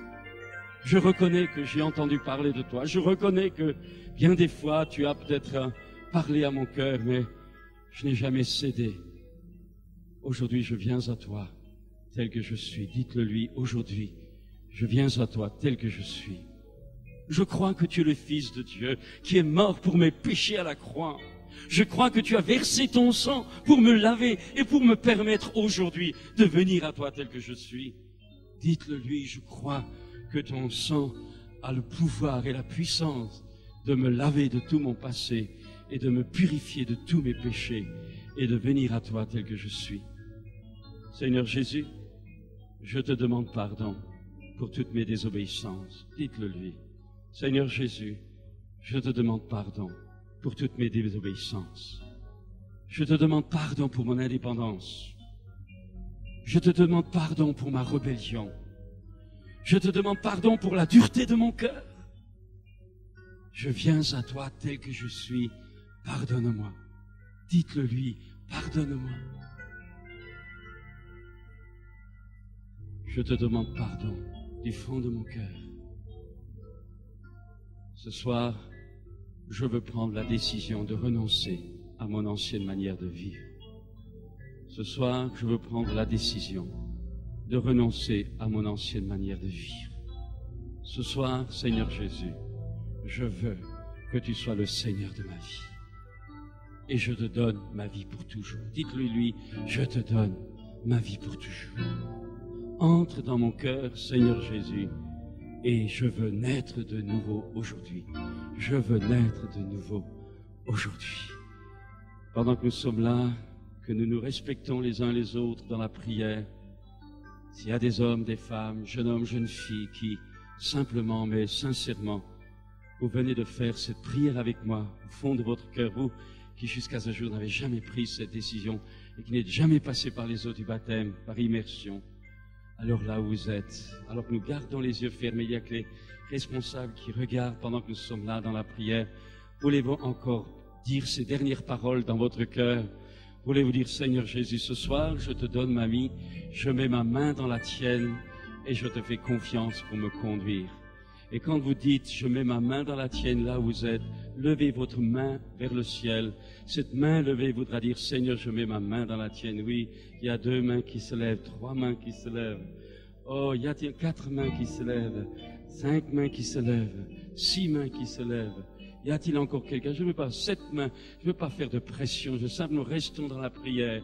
Je reconnais que j'ai entendu parler de toi. Je reconnais que bien des fois, tu as peut-être parlé à mon cœur, mais je n'ai jamais cédé. Aujourd'hui, je viens à toi tel que je suis. Dites-le lui aujourd'hui. Je viens à toi tel que je suis. Je crois que tu es le Fils de Dieu qui est mort pour mes péchés à la croix. Je crois que tu as versé ton sang pour me laver et pour me permettre aujourd'hui de venir à toi tel que je suis. Dites-le lui, je crois que ton sang a le pouvoir et la puissance de me laver de tout mon passé et de me purifier de tous mes péchés et de venir à toi tel que je suis. Seigneur Jésus, je te demande pardon pour toutes mes désobéissances. Dites-le lui. Seigneur Jésus, je te demande pardon pour toutes mes désobéissances. Je te demande pardon pour mon indépendance. Je te demande pardon pour ma rébellion. Je te demande pardon pour la dureté de mon cœur. Je viens à toi tel que je suis. Pardonne-moi. Dites-le lui, pardonne-moi. Je te demande pardon du fond de mon cœur. Ce soir, je veux prendre la décision de renoncer à mon ancienne manière de vivre. Ce soir, je veux prendre la décision de renoncer à mon ancienne manière de vivre. Ce soir, Seigneur Jésus, je veux que tu sois le Seigneur de ma vie. Et je te donne ma vie pour toujours. Dites-lui, je te donne ma vie pour toujours. Entre dans mon cœur, Seigneur Jésus, et je veux naître de nouveau aujourd'hui. Je veux naître de nouveau aujourd'hui. Pendant que nous sommes là, que nous nous respectons les uns les autres dans la prière, s'il y a des hommes, des femmes, jeunes hommes, jeunes filles qui simplement, mais sincèrement, vous venez de faire cette prière avec moi au fond de votre cœur, vous qui jusqu'à ce jour n'avez jamais pris cette décision et qui n'êtes jamais passé par les eaux du baptême, par immersion, alors là où vous êtes, alors que nous gardons les yeux fermés, il y a que les responsables qui regardent pendant que nous sommes là dans la prière, voulez-vous encore dire ces dernières paroles dans votre cœur? Voulez-vous dire, Seigneur Jésus, ce soir, je te donne ma vie, je mets ma main dans la tienne et je te fais confiance pour me conduire. Et quand vous dites, je mets ma main dans la tienne là où vous êtes, levez votre main vers le ciel. Cette main levée voudra dire, Seigneur, je mets ma main dans la tienne. Oui, il y a 2 mains qui se lèvent, 3 mains qui se lèvent. Oh, il y a 4 mains qui se lèvent, 5 mains qui se lèvent, 6 mains qui se lèvent. Y a-t-il encore quelqu'un? Je ne veux pas 7 mains, je ne veux pas faire de pression, je sais que nous restons dans la prière.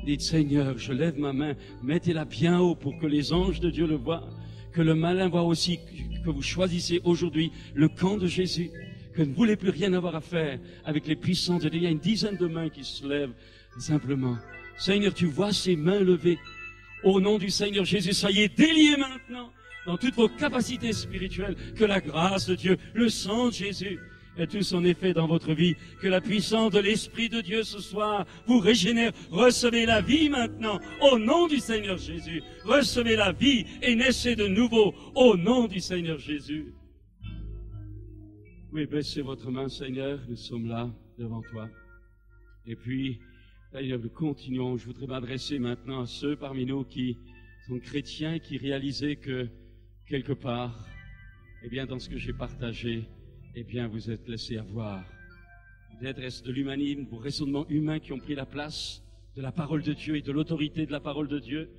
Dites, Seigneur, je lève ma main, mettez-la bien haut pour que les anges de Dieu le voient, que le malin voit aussi que vous choisissez aujourd'hui le camp de Jésus, que vous ne voulez plus rien avoir à faire avec les puissants de Dieu. Il y a une dizaine de mains qui se lèvent simplement. Seigneur, tu vois ces mains levées. Au nom du Seigneur Jésus, soyez déliés maintenant dans toutes vos capacités spirituelles, que la grâce de Dieu, le sang de Jésus, ait tout son effet dans votre vie, que la puissance de l'Esprit de Dieu ce soir vous régénère. Recevez la vie maintenant, au nom du Seigneur Jésus. Recevez la vie et naissez de nouveau, au nom du Seigneur Jésus. Oui, baissez votre main, Seigneur, nous sommes là, devant toi. Et puis, Seigneur, nous continuons. Je voudrais m'adresser maintenant à ceux parmi nous qui sont chrétiens, qui réalisaient que, quelque part, eh bien, dans ce que j'ai partagé, eh bien, vous êtes laissés avoir. Peut-être est-ce de l'humanisme, vos raisonnements humains qui ont pris la place de la parole de Dieu et de l'autorité de la parole de Dieu.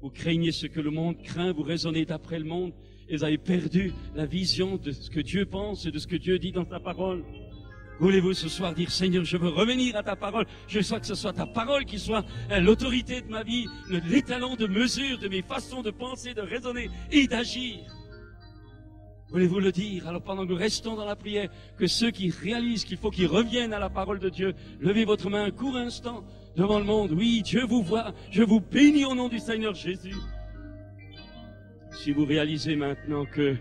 Vous craignez ce que le monde craint, vous raisonnez d'après le monde, et vous avez perdu la vision de ce que Dieu pense et de ce que Dieu dit dans sa parole. Voulez-vous ce soir dire, Seigneur, je veux revenir à ta parole, je veux que ce soit ta parole qui soit l'autorité de ma vie, l'étalon de mesure de mes façons de penser, de raisonner et d'agir. Voulez-vous le dire? Alors pendant que nous restons dans la prière, que ceux qui réalisent qu'il faut qu'ils reviennent à la parole de Dieu, levez votre main un court instant devant le monde. Oui, Dieu vous voit, je vous bénis au nom du Seigneur Jésus. Si vous réalisez maintenant que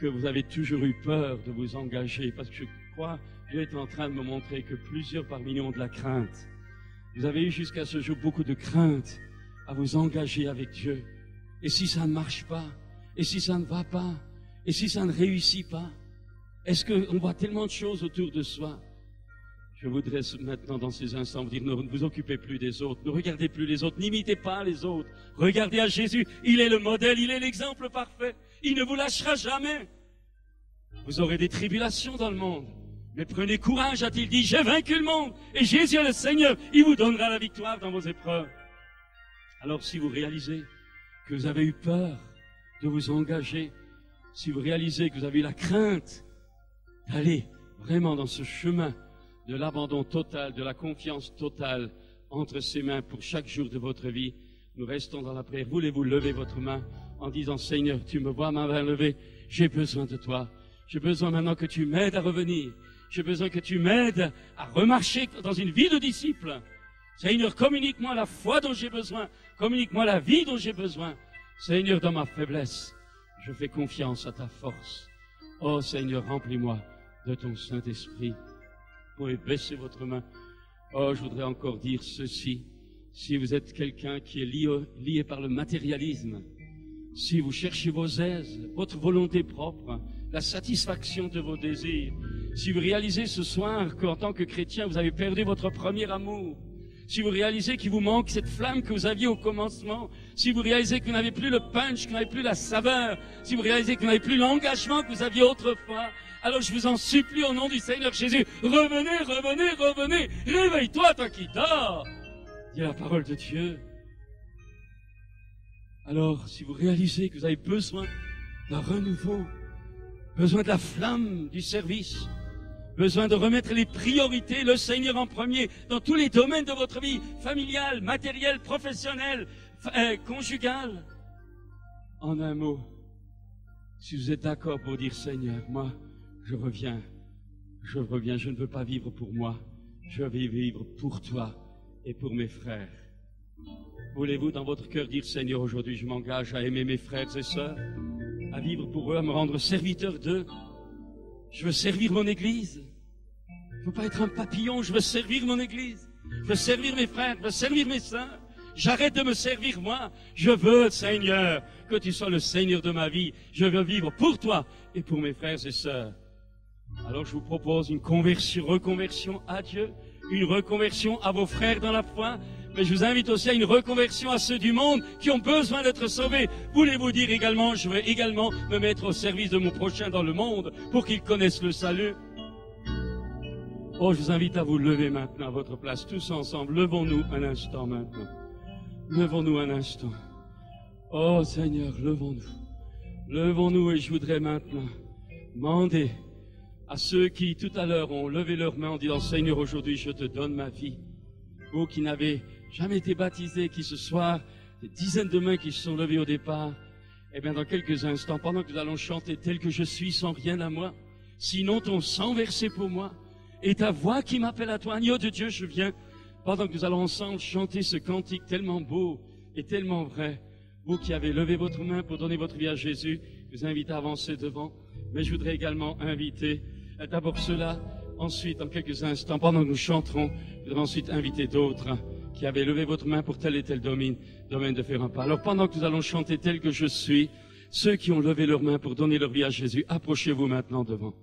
vous avez toujours eu peur de vous engager, parce que je crois Dieu est en train de me montrer que plusieurs parmi nous ont de la crainte. Vous avez eu jusqu'à ce jour beaucoup de crainte à vous engager avec Dieu. Et si ça ne marche pas? Et si ça ne va pas? Et si ça ne réussit pas? Est-ce qu'on voit tellement de choses autour de soi? Je voudrais maintenant, dans ces instants, vous dire, ne vous occupez plus des autres, ne regardez plus les autres, n'imitez pas les autres. Regardez à Jésus, il est le modèle, il est l'exemple parfait. Il ne vous lâchera jamais. Vous aurez des tribulations dans le monde. Mais prenez courage, a-t-il dit, j'ai vaincu le monde. Et Jésus est le Seigneur, il vous donnera la victoire dans vos épreuves. Alors si vous réalisez que vous avez eu peur de vous engager, si vous réalisez que vous avez eu la crainte d'aller vraiment dans ce chemin de l'abandon total, de la confiance totale entre ses mains pour chaque jour de votre vie, nous restons dans la prière. Voulez-vous lever votre main en disant, Seigneur, tu me vois ma main levée, j'ai besoin de toi. J'ai besoin maintenant que tu m'aides à revenir. J'ai besoin que tu m'aides à remarcher dans une vie de disciple. Seigneur, communique-moi la foi dont j'ai besoin. Communique-moi la vie dont j'ai besoin. Seigneur, dans ma faiblesse, je fais confiance à ta force. Oh Seigneur, remplis-moi de ton Saint-Esprit. Vous pouvez baisser votre main. Oh, je voudrais encore dire ceci. Si vous êtes quelqu'un qui est lié par le matérialisme, si vous cherchez vos aises, votre volonté propre, la satisfaction de vos désirs, si vous réalisez ce soir qu'en tant que chrétien, vous avez perdu votre premier amour, si vous réalisez qu'il vous manque cette flamme que vous aviez au commencement, si vous réalisez que vous n'avez plus le punch, que vous n'avez plus la saveur, si vous réalisez que vous n'avez plus l'engagement que vous aviez autrefois, Alors je vous en supplie au nom du Seigneur Jésus, revenez, revenez, revenez, réveille-toi toi qui dors. Dit la parole de Dieu. Alors, si vous réalisez que vous avez besoin d'un renouveau, besoin de la flamme du service, besoin de remettre les priorités, le Seigneur en premier, dans tous les domaines de votre vie, familiale, matérielle, professionnelle, conjugale. En un mot, si vous êtes d'accord pour dire Seigneur, moi, je reviens, je ne veux pas vivre pour moi, je veux vivre pour toi et pour mes frères. Voulez-vous dans votre cœur dire Seigneur, aujourd'hui je m'engage à aimer mes frères et sœurs, à vivre pour eux, à me rendre serviteur d'eux. Je veux servir mon Église. Je ne veux pas être un papillon, je veux servir mon Église. Je veux servir mes frères, je veux servir mes sœurs. J'arrête de me servir moi. Je veux, Seigneur, que tu sois le Seigneur de ma vie. Je veux vivre pour toi et pour mes frères et sœurs. Alors je vous propose une reconversion à Dieu, une reconversion à vos frères dans la foi, mais je vous invite aussi à une reconversion à ceux du monde qui ont besoin d'être sauvés. Voulez-vous dire également, je veux également me mettre au service de mon prochain dans le monde pour qu'il connaisse le salut? Oh, je vous invite à vous lever maintenant à votre place, tous ensemble. Levons-nous un instant maintenant. Levons-nous un instant. Oh Seigneur, levons-nous. Levons-nous et je voudrais maintenant demander à ceux qui tout à l'heure ont levé leurs mains en disant Seigneur, aujourd'hui je te donne ma vie. Vous qui n'avez jamais été baptisés, qui ce soir, des dizaines de mains qui se sont levées au départ, eh bien dans quelques instants, pendant que nous allons chanter tel que je suis sans rien à moi, sinon ton sang versé pour moi, et ta voix qui m'appelle à toi, agneau de Dieu, je viens, pendant que nous allons ensemble chanter ce cantique tellement beau et tellement vrai. Vous qui avez levé votre main pour donner votre vie à Jésus, je vous invite à avancer devant, mais je voudrais également inviter d'abord ceux-là, ensuite, dans quelques instants, pendant que nous chanterons, je voudrais ensuite inviter d'autres qui avaient levé votre main pour tel et tel domaine de faire un pas. Alors pendant que nous allons chanter tel que je suis, ceux qui ont levé leur main pour donner leur vie à Jésus, approchez-vous maintenant devant.